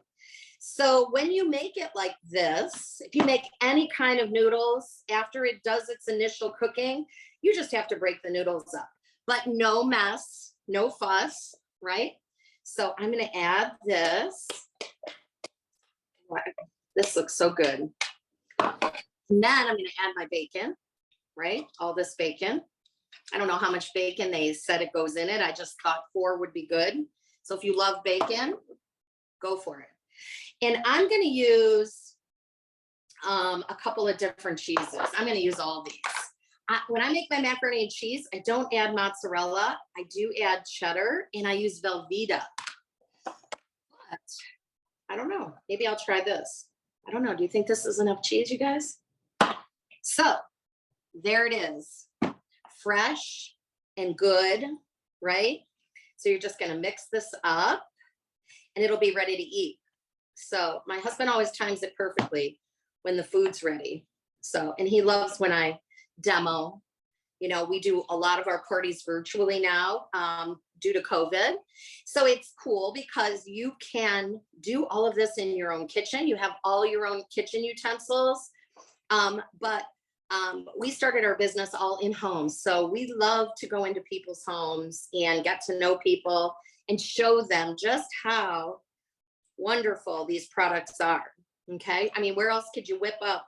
So when you make it like this, if you make any kind of noodles, after it does its initial cooking, you just have to break the noodles up, but no mess, no fuss, right? So I'm gonna add this. This looks so good. And then I'm gonna add my bacon, right? All this bacon. I don't know how much bacon they said it goes in it. I just thought 4 would be good. So if you love bacon, go for it. And I'm gonna use a couple of different cheeses. I'm gonna use all these. When I make my macaroni and cheese, I don't add mozzarella. I do add cheddar and I use Velveeta. But I don't know, maybe I'll try this. I don't know, do you think this is enough cheese, you guys? So there it is, fresh and good, right? So you're just gonna mix this up and it'll be ready to eat. So my husband always times it perfectly when the food's ready. So, and he loves when I demo. You know, we do a lot of our parties virtually now due to COVID. So it's cool because you can do all of this in your own kitchen. You have all your own kitchen utensils. But we started our business all in homes. So we love to go into people's homes and get to know people and show them just how wonderful these products are. Okay. I mean, where else could you whip up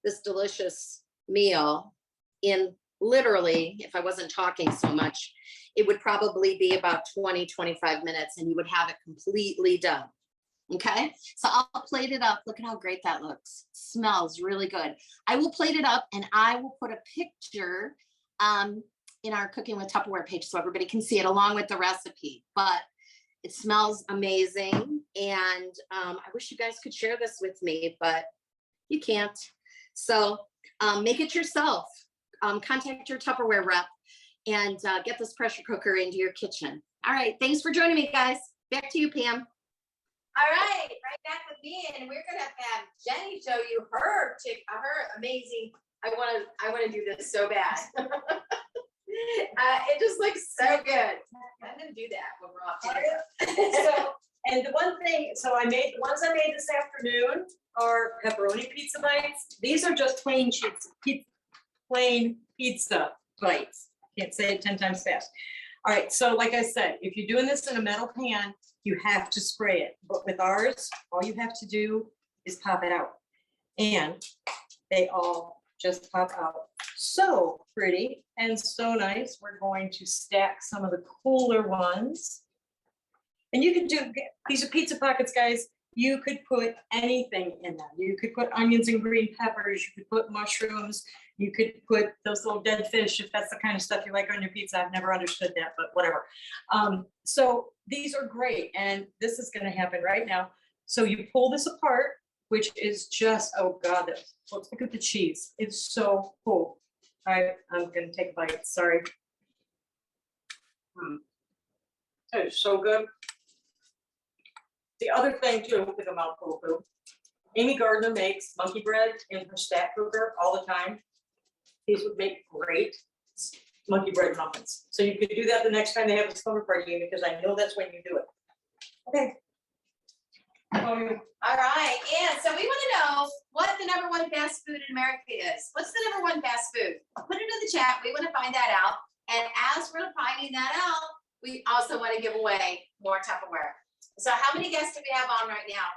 this delicious meal in literally, if I wasn't talking so much, it would probably be about 20, 25 minutes and you would have it completely done. Okay, so I'll plate it up. Look at how great that looks. Smells really good. I will plate it up and I will put a picture in our Cooking with Tupperware page so everybody can see it along with the recipe. But it smells amazing. And I wish you guys could share this with me, but you can't. So make it yourself. Contact your Tupperware rep and get this pressure cooker into your kitchen. All right, thanks for joining me, guys. Back to you, Pam. All right, right back with me, and we're gonna have Jeni show you her amazing. I wanna do this so bad. It just looks so good. I'm gonna do that when we're off together. So, and the one thing, so I made, the ones I made this afternoon are pepperoni pizza bites. These are just plain pizza bites. Can't say it 10 times fast. All right, so like I said, if you're doing this in a metal pan, you have to spray it. But with ours, all you have to do is pop it out. And they all just pop out. So pretty and so nice. We're going to stack some of the cooler ones. And you can do, these are pizza pockets, guys. You could put anything in them. You could put onions and green peppers. You could put mushrooms. You could put those little dead fish if that's the kind of stuff you like on your pizza. I've never understood that, but whatever. So these are great. And this is going to happen right now. So you pull this apart, which is just, oh God, look at the cheese. It's so cool. I'm gonna take a bite, sorry. That is so good. The other thing too, with a mouthful of food, Amy Gardner makes monkey bread in her stack cooker all the time. These would make great monkey bread muffins. So you could do that the next time they have a slumber party, Amy, because I know that's when you do it. Okay. All right, and so we want to know what the #1 fast food in America is. What's the #1 fast food? Put it in the chat. We want to find that out. And as we're finding that out, we also want to give away more Tupperware. So how many guests do we have on right now?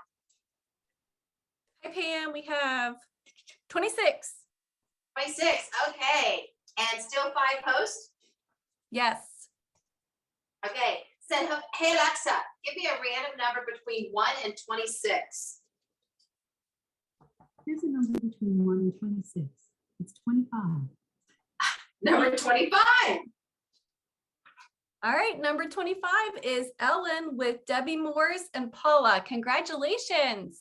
Hi Pam, we have 26. 26, okay. And still 5 hosts? Yes. Okay, said, hey Alexa, give me a random number between 1 and 26. Here's a number between 1 and 26. It's 25. Number 25. All right, number 25 is Ellen with Debbie Morris and Paula. Congratulations.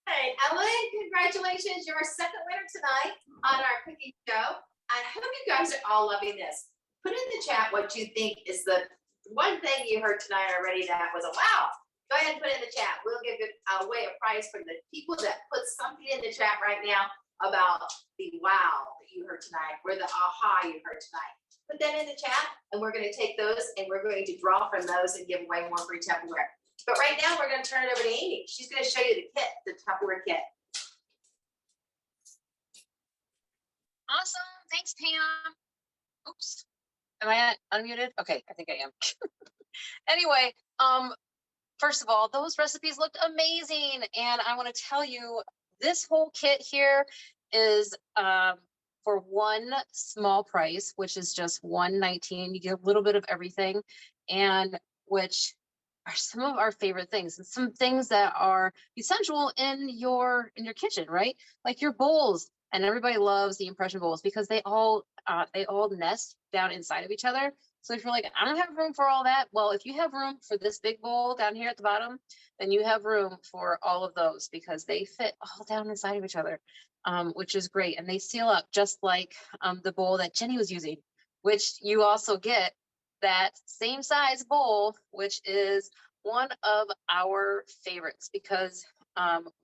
Hey, Ellen, congratulations. You're our second winner tonight on our cooking show. I hope you guys are all loving this. Put in the chat what you think is the one thing you heard tonight already that was a wow. Go ahead and put it in the chat. We'll give it away a prize for the people that put something in the chat right now about the wow that you heard tonight or the aha you heard tonight. Put that in the chat and we're going to take those and we're going to draw from those and give away more free Tupperware. But right now we're going to turn it over to Amy. She's going to show you the kit, the Tupperware kit. Awesome. Thanks, Pam. Oops. Am I unmuted? Okay, I think I am. Anyway, first of all, those recipes looked amazing. And I want to tell you, this whole kit here is for one small price, which is just $1.19. You get a little bit of everything, and which are some of our favorite things and some things that are essential in your kitchen, right? Like your bowls. And everybody loves the impression bowls because they all nest down inside of each other. So if you're like, I don't have room for all that, well, if you have room for this big bowl down here at the bottom, then you have room for all of those because they fit all down inside of each other, which is great. And they seal up just like the bowl that Jeni was using, which you also get that same size bowl, which is one of our favorites because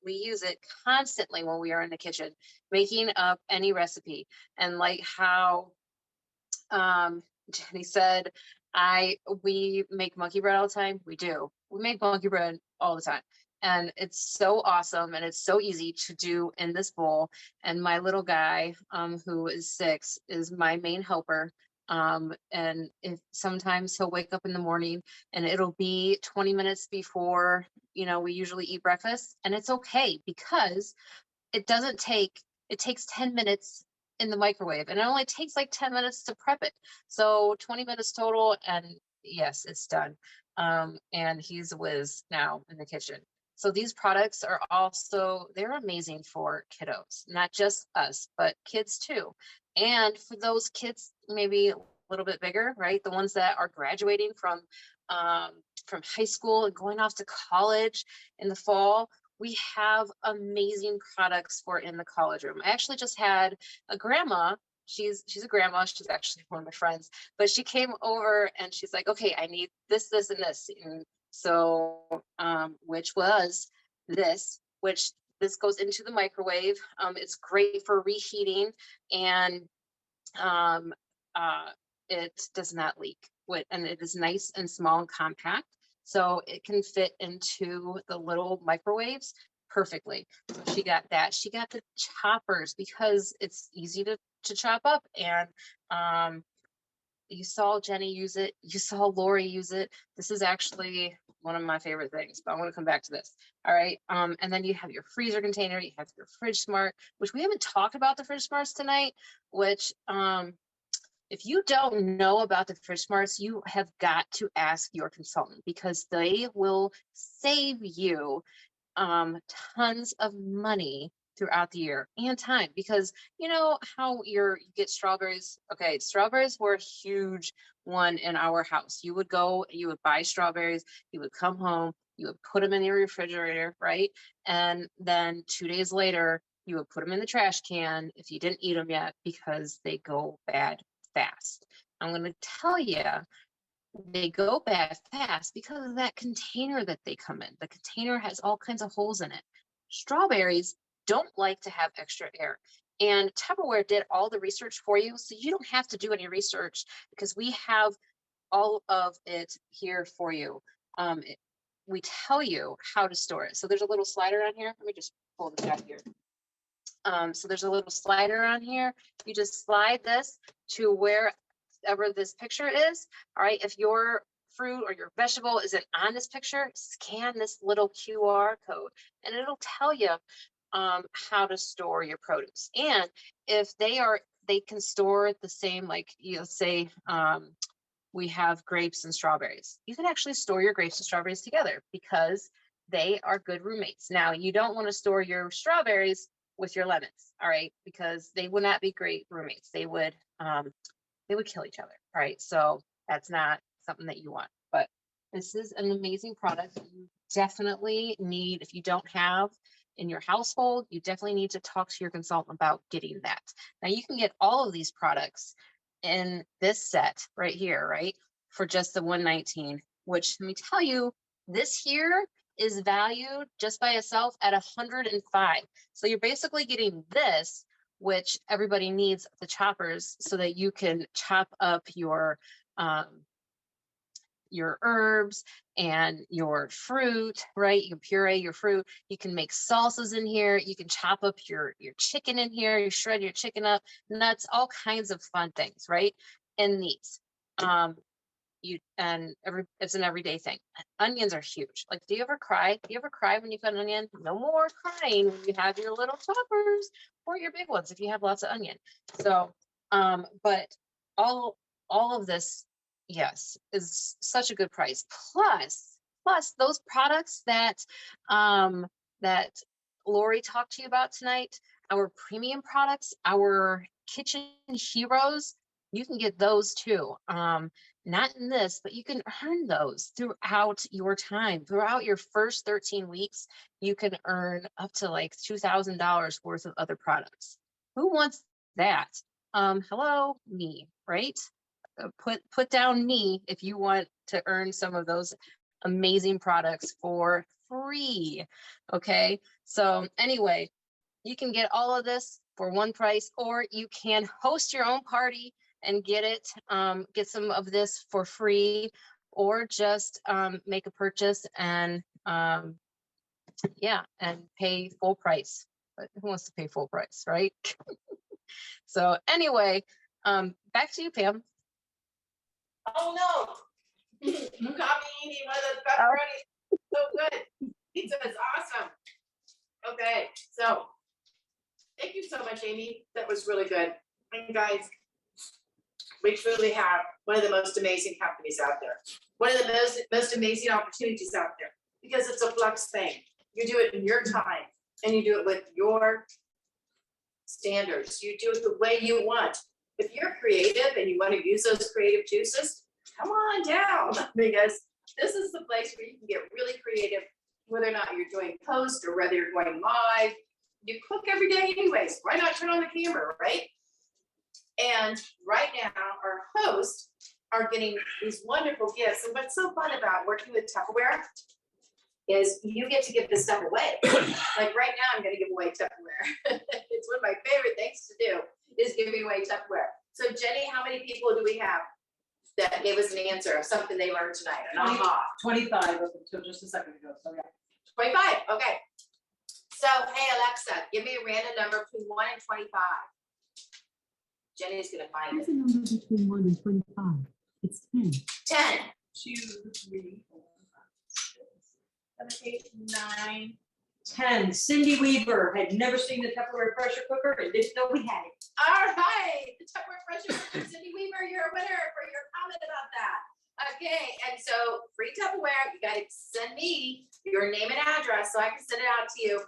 we use it constantly when we are in the kitchen, making up any recipe. And like how Jeni said, we make monkey bread all the time. We do. We make monkey bread all the time. And it's so awesome and it's so easy to do in this bowl. And my little guy, who is 6, is my main helper. And if sometimes he'll wake up in the morning and it'll be 20 minutes before, we usually eat breakfast, and it's okay because it takes 10 minutes in the microwave and it only takes like 10 minutes to prep it. So 20 minutes total. And yes, it's done. And he's a whiz now in the kitchen. So these products are they're amazing for kiddos, not just us, but kids too. And for those kids, maybe a little bit bigger, right? The ones that are graduating from high school and going off to college in the fall, we have amazing products for in the college room. I actually just had a grandma. She's a grandma. She's actually one of my friends, but she came over and she's like, okay, I need this, this, and this. And so, which this goes into the microwave. It's great for reheating, and it does not leak. And it is nice and small and compact, so it can fit into the little microwaves perfectly. So she got that. She got the choppers because it's easy to chop up, and you saw Jeni use it. You saw Laurie use it. This is actually one of my favorite things, but I want to come back to this. All right. And then you have your freezer container, you have your Fridge Smart, which we haven't talked about the Fridge Smarts tonight, which if you don't know about the Fridge Smarts, you have got to ask your consultant because they will save you tons of money throughout the year and time, because you know how you get strawberries. Okay, strawberries were a huge one in our house. You would go, you would buy strawberries, you would come home, you would put them in your refrigerator, right? And then 2 days later, you would put them in the trash can if you didn't eat them yet, because they go bad fast. I'm going to tell you, they go bad fast because of that container that they come in. The container has all kinds of holes in it. Strawberries don't like to have extra air. And Tupperware did all the research for you, so you don't have to do any research, because we have all of it here for you. We tell you how to store it. So there's a little slider on here. Let me just pull this out here. So there's a little slider on here. You just slide this to wherever this picture is. All right, if your fruit or your vegetable isn't on this picture, scan this little QR code and it'll tell you how to store your produce. And if they can store it the same, like you'll say, we have grapes and strawberries. You can actually store your grapes and strawberries together because they are good roommates. Now, you don't want to store your strawberries with your lemons, all right, because they would not be great roommates. They would kill each other, all right? So that's not something that you want. But this is an amazing product that you definitely need. If you don't have in your household, you definitely need to talk to your consultant about getting that. Now, you can get all of these products in this set right here, right, for just the $119, which, let me tell you, this here is valued just by itself at $105. So you're basically getting this, which everybody needs the choppers so that you can chop up your herbs and your fruit, right? You can puree your fruit. You can make salsas in here. You can chop up your chicken in here. You shred your chicken up, nuts, all kinds of fun things, right? In these, it's an everyday thing. Onions are huge. Like, do you ever cry? Do you ever cry when you cut an onion? No more crying when you have your little choppers or your big ones if you have lots of onion. So, but all of this, yes, is such a good price. Plus those products that that Laurie talked to you about tonight, our premium products, our kitchen heroes, you can get those too. Not in this, but you can earn those throughout your time. Throughout your first 13 weeks, you can earn up to like $2,000 worth of other products. Who wants that? Hello, me, right? Put down me if you want to earn some of those amazing products for free. Okay, so anyway, you can get all of this for one price, or you can host your own party and get some of this for free, or just make a purchase and and pay full price. But who wants to pay full price, right? So anyway, back to you, Pam. Oh no, you caught me eating one of those pepperonis. So good. Pizza is awesome. Okay, so thank you so much, Amy. That was really good. And guys, we truly have one of the most amazing companies out there. One of the most amazing opportunities out there, because it's a flex thing. You do it in your time and you do it with your standards. You do it the way you want. If you're creative and you want to use those creative juices, come on down, because this is the place where you can get really creative, whether or not you're doing post or whether you're going live. You cook every day anyways. Why not turn on the camera, right? And right now, our hosts are getting these wonderful gifts. And what's so fun about working with Tupperware is you get to give this stuff away. Like right now, I'm going to give away Tupperware. It's one of my favorite things to do, is giving away Tupperware. So Jeni, how many people do we have that gave us an answer of something they learned tonight? An aha. 25 up until just a second ago, so yeah. 25, okay. So, hey Alexa, give me a random number between 1 and 25. Jenny's gonna find Here's it. a number between 1 and 25. It's 10. 10. 2, 3, 4, 5, 6, 7, 8, 9, 10. Cindy Weaver had never seen the Tupperware pressure cooker and didn't know we had it. All right, the Tupperware pressure cooker, Cindy Weaver, you're a winner for your comment about that. Okay, and so free Tupperware, you gotta send me your name and address so I can send it out to you,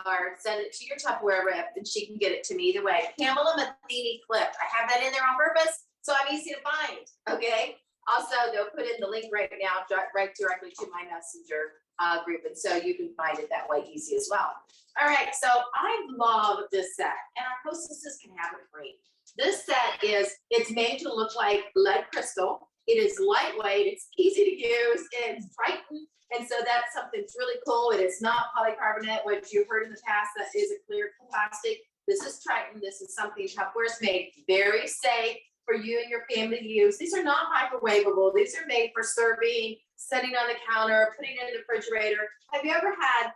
or send it to your Tupperware rep and she can get it to me either way. Pamela Matheny Clip, I have that in there on purpose so I'm easy to find, okay? Also, they'll put in the link right now, right directly to my messenger group, and so you can find it that way easy as well. All right, so I love this set, and our hostesses can have it free. This set it's made to look like lead crystal. It is lightweight, it's easy to use, it's Triton, and so that's something that's really cool. It is not polycarbonate, which you've heard in the past, that is a clear plastic. This is Triton. This is something Tupperware's made very safe for you and your family to use. These are not microwavable. These are made for serving, setting on the counter, putting it in the refrigerator. Have you ever had,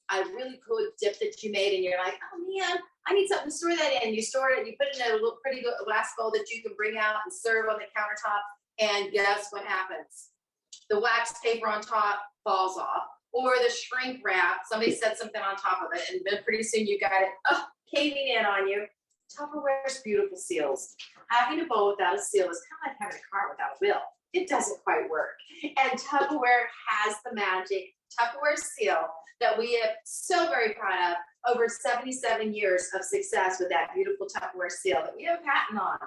a really cool dip that you made and you're like, oh man, I need something to store that in. You store it and you put it in a little pretty good glass bowl that you can bring out and serve on the countertop. And guess what happens? The wax paper on top falls off, or the shrink wrap, somebody set something on top of it, and then pretty soon you got it caving in on you. Tupperware's beautiful seals. Having a bowl without a seal is kind of like having a car without a wheel. It doesn't quite work. And Tupperware has the magic Tupperware seal that we have so very proud of. Over 77 years of success with that beautiful Tupperware seal that we have a patent on.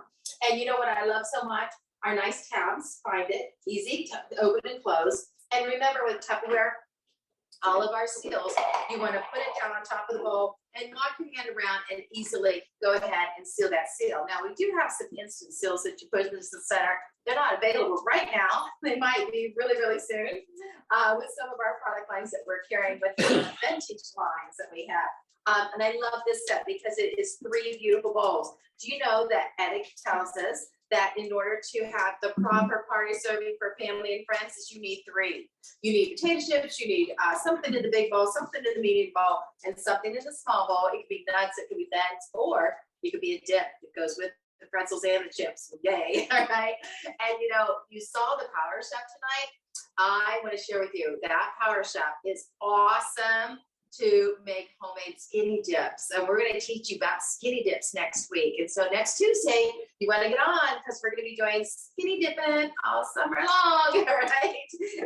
And you know what I love so much? Our nice tabs, find it, easy to open and close. And remember with Tupperware, all of our seals, you want to put it down on top of the bowl and walk your hand around and easily go ahead and seal that seal. Now, we do have some instant seals that you put in the center. They're not available right now. They might be really, really soon with some of our product lines that we're carrying with the vintage lines that we have. And I love this set because it is 3 beautiful bowls. Do you know that etiquette tells us that in order to have the proper party serving for family and friends is you need 3. You need potato chips, you need something in the big bowl, something in the medium bowl, and something in the small bowl. It could be nuts, it could be nuts, or it could be a dip that goes with the pretzels and the chips. Yay, all right? And you saw the Power Chef tonight. I want to share with you that Power Chef is awesome to make homemade skinny dips. And we're going to teach you about skinny dips next week. And so next Tuesday, you want to get on because we're going to be doing skinny dipping all summer long, all right?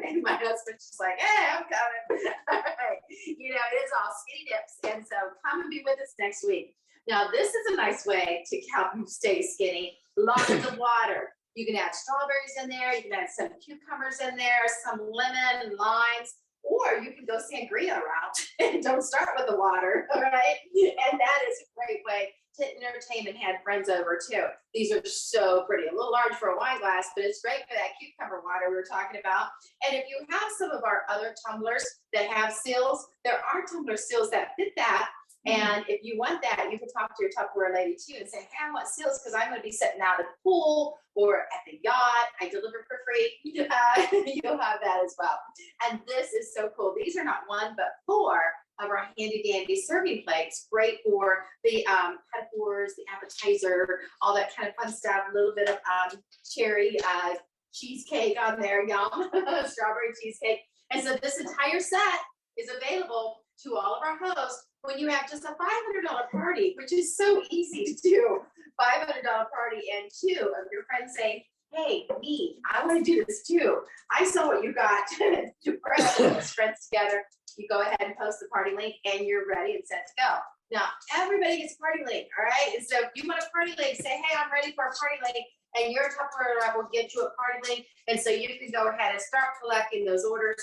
And my husband's just like, hey, I'm coming. All right. It is all skinny dips. And so come and be with us next week. Now, this is a nice way to help you stay skinny. Lots of water. You can add strawberries in there. You can add some cucumbers in there, some lemon and limes. Or you can go sangria route and don't start with the water, all right? And that is a great way to entertain and have friends over too. These are so pretty, a little large for a wine glass, but it's great for that cucumber water we were talking about. And if you have some of our other tumblers that have seals, there are tumbler seals that fit that. And if you want that, you can talk to your Tupperware lady too and say, hey, I want seals because I'm going to be sitting out at the pool or at the yacht. I deliver for free. You'll have that as well. And this is so cool. These are not 1, but 4 of our handy dandy serving plates. Great for the peppers, the appetizer, all that kind of fun stuff. A little bit of cherry cheesecake on there. Yum. Strawberry cheesecake. And so this entire set is available to all of our hosts when you have just a $500 party, which is so easy to do. $500 party and 2 of your friends saying, hey, me, I want to do this too. I saw what you got to bring those friends together. You go ahead and post the party link and you're ready and set to go. Now, everybody gets a party link, all right? And so if you want a party link, say, hey, I'm ready for a party link, and your Tupperware rep will get you a party link. And so you can go ahead and start collecting those orders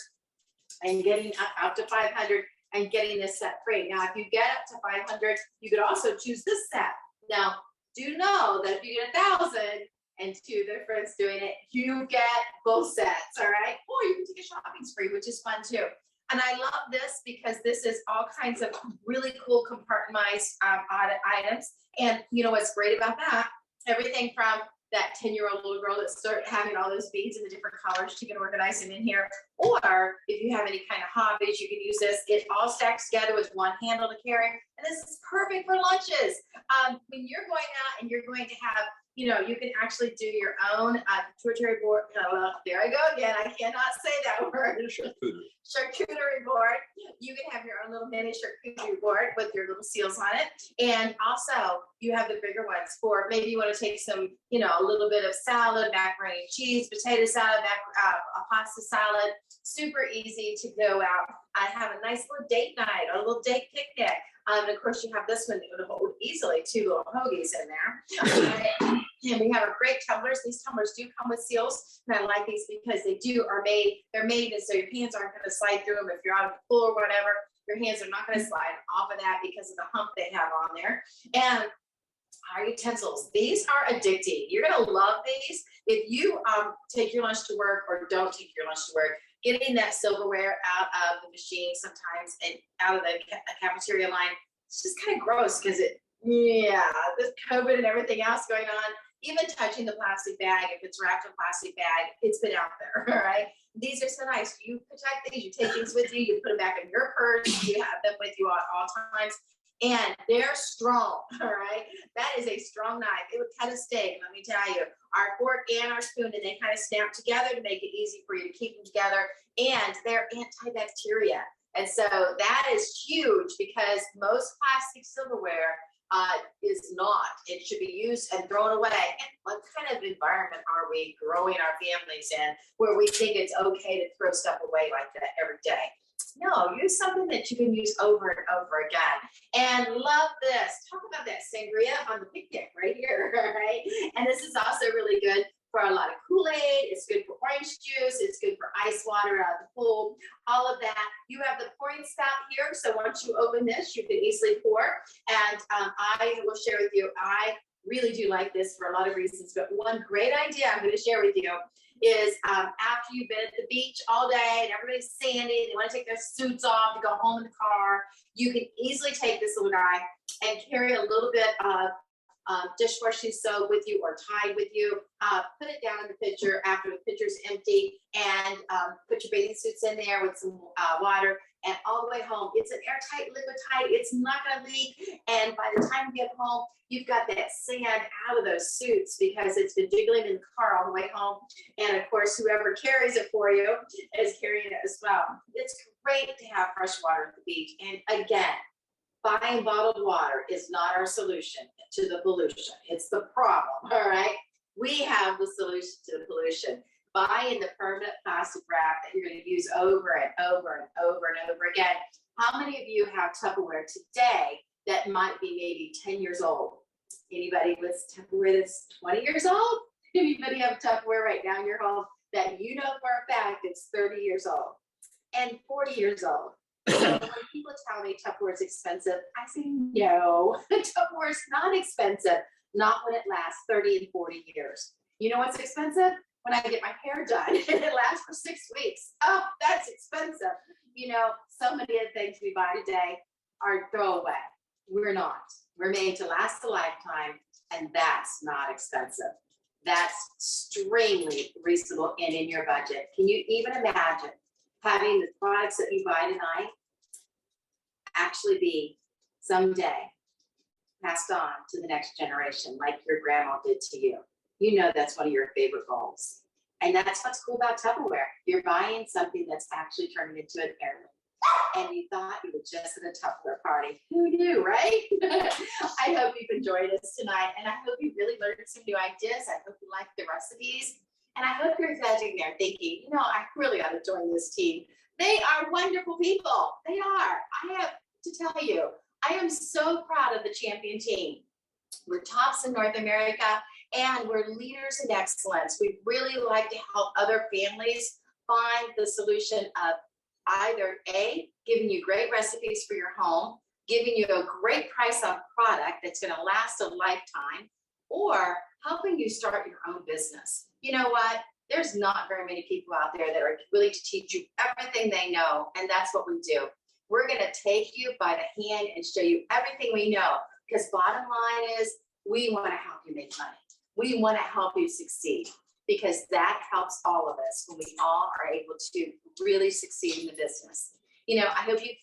and getting up to 500 and getting this set free. Now, if you get up to 500, you could also choose this set. Now, do know that if you get 1,000 and 2 of their friends doing it, you get both sets, all right? Or you can take a shopping spree, which is fun too. And I love this because this is all kinds of really cool compartmentalized items. And you know what's great about that? Everything from that 10-year-old little girl that started having all those beads in the different colors, she can organize them in here. Or if you have any kind of hobbies, you can use this. It all stacks together with one handle to carry. And this is perfect for lunches. When you're going out and you're going to have, you can actually do your own charcuterie board. There I go again. I cannot say that word. Charcuterie board. You can have your own little mini charcuterie board with your little seals on it. And also you have the bigger ones for maybe you want to take some, a little bit of salad, macaroni and cheese, potato salad, a pasta salad. Super easy to go out. I have a nice little date night or a little date picnic. And of course, you have this one that would hold easily 2 little hoagies in there. And we have our great tumblers. These tumblers do come with seals, and I like these because they're made and so your hands aren't going to slide through them if you're out of the pool or whatever. Your hands are not going to slide off of that because of the hump they have on there. And our utensils, these are addicting. You're going to love these. If you take your lunch to work or don't take your lunch to work, getting that silverware out of the machine sometimes and out of the cafeteria line, it's just kind of gross because this COVID and everything else going on, even touching the plastic bag, if it's wrapped in plastic bag, it's been out there, all right? These are so nice. You protect these, you take things with you, you put them back in your purse, you have them with you at all times, and they're strong, all right? That is a strong knife. It would cut a steak, let me tell you. Our fork and our spoon, and they kind of snap together to make it easy for you to keep them together, and they're antibacterial. And so that is huge because most plastic silverware is not. It should be used and thrown away. And what kind of environment are we growing our families in where we think it's okay to throw stuff away like that every day? No, use something that you can use over and over again. And love this. Talk about that sangria on the picnic right here, right? And this is also really good for a lot of Kool-Aid. It's good for orange juice. It's good for ice water out of the pool, all of that. You have the pouring spout here. So once you open this, you can easily pour. And I will share with you, I really do like this for a lot of reasons, but one great idea I'm going to share with you is after you've been at the beach all day and everybody's sandy, they want to take their suits off to go home in the car, you can easily take this little guy and carry a little bit of dishwashing soap with you or Tide with you, put it down in the pitcher after the pitcher's empty, and put your bathing suits in there with some water, and all the way home. It's an airtight liquid Tide. It's not going to leak, and by the time you get home, you've got that sand out of those suits because it's been jiggling in the car all the way home, and of course, whoever carries it for you is carrying it as well. It's great to have fresh water at the beach, and again, buying bottled water is not our solution to the pollution. It's the problem, all right? We have the solution to the pollution. Buying the permanent plastic wrap that you're going to use over and over and over and over again. How many of you have Tupperware today that might be maybe 10 years old? Anybody with Tupperware that's 20 years old? Anybody have Tupperware right now in your home that you know for a fact it's 30 years old and 40 years old? So when people tell me Tupperware is expensive, I say no. Tupperware is not expensive, not when it lasts 30 and 40 years. You know what's expensive? When I get my hair done and it lasts for 6 weeks. Oh, that's expensive. You know, so many of the things we buy today are throwaway. We're not. We're made to last a lifetime, and that's not expensive. That's extremely reasonable and in your budget. Can you even imagine having the products that you buy tonight actually be someday passed on to the next generation like your grandma did to you? You know that's one of your favorite goals. And that's what's cool about Tupperware. You're buying something that's actually turning into an heirloom. And you thought you were just at a Tupperware party. Who knew, right? I hope you've enjoyed us tonight. And I hope you really learned some new ideas. I hope you liked the recipes. And I hope you're sitting there thinking, you know, I really ought to join this team. They are wonderful people. They are. I have to tell you, I am so proud of the champion team. We're tops in North America, and we're leaders in excellence. We really like to help other families find the solution of either A, giving you great recipes for your home, giving you a great price on product that's going to last a lifetime, or helping you start your own business. You know what? There's not very many people out there that are willing to teach you everything they know, and that's what we do. We're going to take you by the hand and show you everything we know, because bottom line is we want to help you make money. We want to help you succeed, because that helps all of us when we all are able to really succeed in the business. You know, I hope you're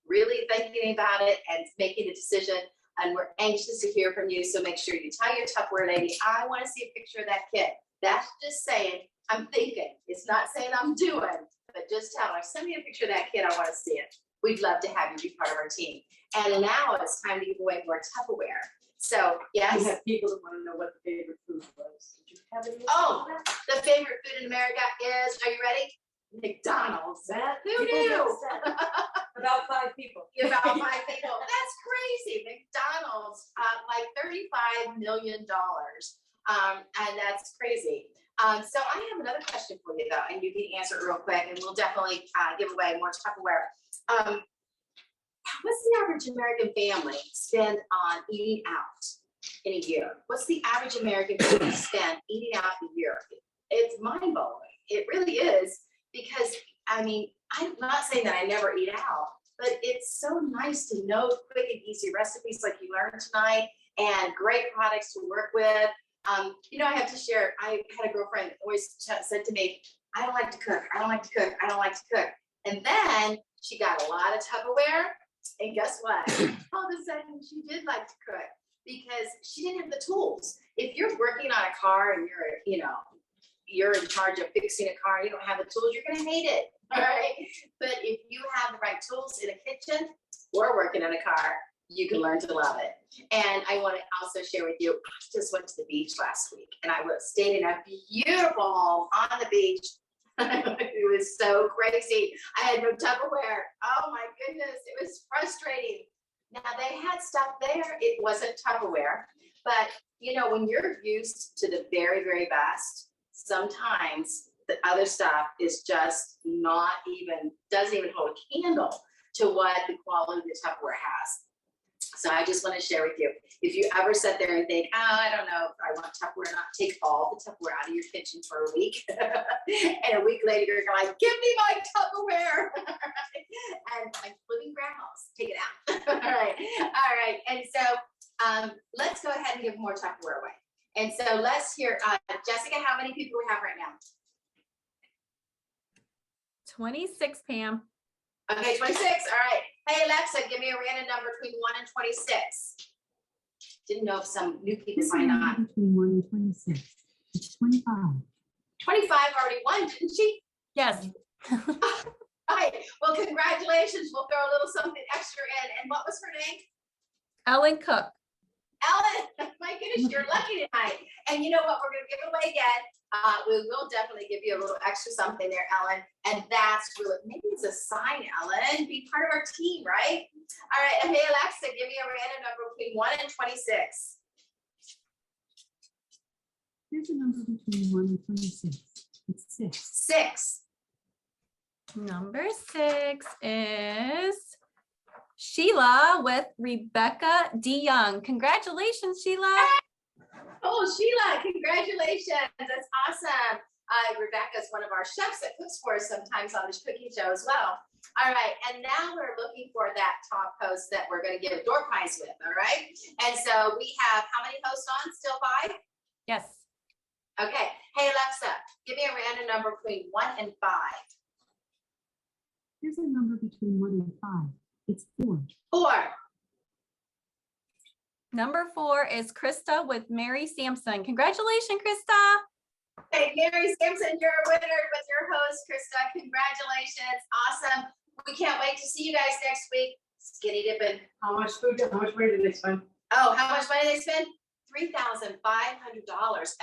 really thinking about it and making a decision, and we're anxious to hear from you. So make sure you tell your Tupperware lady, I want to see a picture of that kid. That's just saying, I'm thinking. It's not saying I'm doing, but just tell her, send me a picture of that kid. I want to see it. We'd love to have you be part of our team. And now it's time to give away more Tupperware. So, yes. We have people that want to know what the favorite food was. Did you have any? Oh, the favorite food in America is, are you ready? McDonald's. That Who people get knew? upset. About 5 people. About 5 people. That's crazy. McDonald's, like $35 million. And that's crazy. So I have another question for you though, and you can answer it real quick, and we'll definitely give away more Tupperware. What's the average American family spend on eating out in a year? What's the average American family spend eating out a year? It's mind blowing. It really is, because I mean, I'm not saying that I never eat out, but it's so nice to know quick and easy recipes like you learned tonight, and great products to work with. You know, I have to share, I had a girlfriend that always said to me, I don't like to cook, I don't like to cook, I don't like to cook. And then she got a lot of Tupperware, and guess what? All of a sudden she did like to cook, because she didn't have the tools. If you're working on a car and you're in charge of fixing a car, you don't have the tools, you're gonna hate it, all right? But if you have the right tools in a kitchen or working on a car, you can learn to love it. And I want to also share with you, I just went to the beach last week, and I was staying in a beautiful home on the beach. It was so crazy. I had no Tupperware. Oh my goodness, it was frustrating. Now they had stuff there. It wasn't Tupperware, but you know, when you're used to the very, very best, sometimes the other stuff is just doesn't even hold a candle to what the quality the Tupperware has. So I just want to share with you, if you ever sit there and think, oh, I don't know if I want Tupperware, not take all the Tupperware out of your kitchen for a week. And a week later, you're like, give me my Tupperware. And including grandma's, take it out. All right. And so let's go ahead and give more Tupperware away. And so let's hear, Jessica, how many people we have right now? 26, Pam. Okay, 26, all right. Hey, Alexa, give me a random number between 1 and 26. Didn't know if some new people Here's a signed number on. between 1 and 26. It's 25. 25 already won, didn't she? Yes. All right, well, congratulations. We'll throw a little something extra in. And what was her name? Ellen Cook. Ellen, my goodness, you're lucky tonight. And you know what? We're going to give it away again. We will definitely give you a little extra something there, Ellen. And that's really, maybe it's a sign, Ellen. Be part of our team, right? All right. And hey, Alexa, give me a random number between 1 and 26. Here's a number between 1 and 26. It's 6. 6. Number 6 is Sheila with Rebecca D. Young. Congratulations, Sheila. Oh, Sheila, congratulations. That's awesome. Rebecca's one of our chefs that cooks for us sometimes on this cooking show as well. All right, and now we're looking for that top host that we're going to give a door prize with, all right? And so we have how many hosts on? Still 5? Yes. Okay. Hey, Alexa, give me a random number between 1 and 5. Here's a number between 1 and 5. It's 4. 4. Number 4 is Krista with Mary Sampson. Congratulations, Krista. Hey, Mary Sampson, you're a winner with your host, Krista. Congratulations. Awesome. We can't wait to see you guys next week. Skinny dipping. How much money did they spend? Oh, how much money they spend? $3,500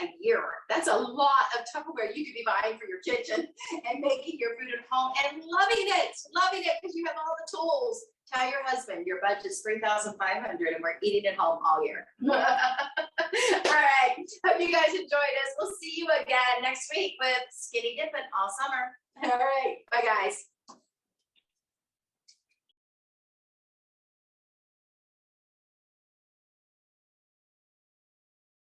a year. That's a lot of Tupperware you could be buying for your kitchen and making your food at home and loving it because you have all the tools. Tell your husband your budget's $3,500 and we're eating at home all year. All right. Hope you guys enjoyed us. We'll see you again next week with Skinny Dipping all summer. All right. Bye, guys.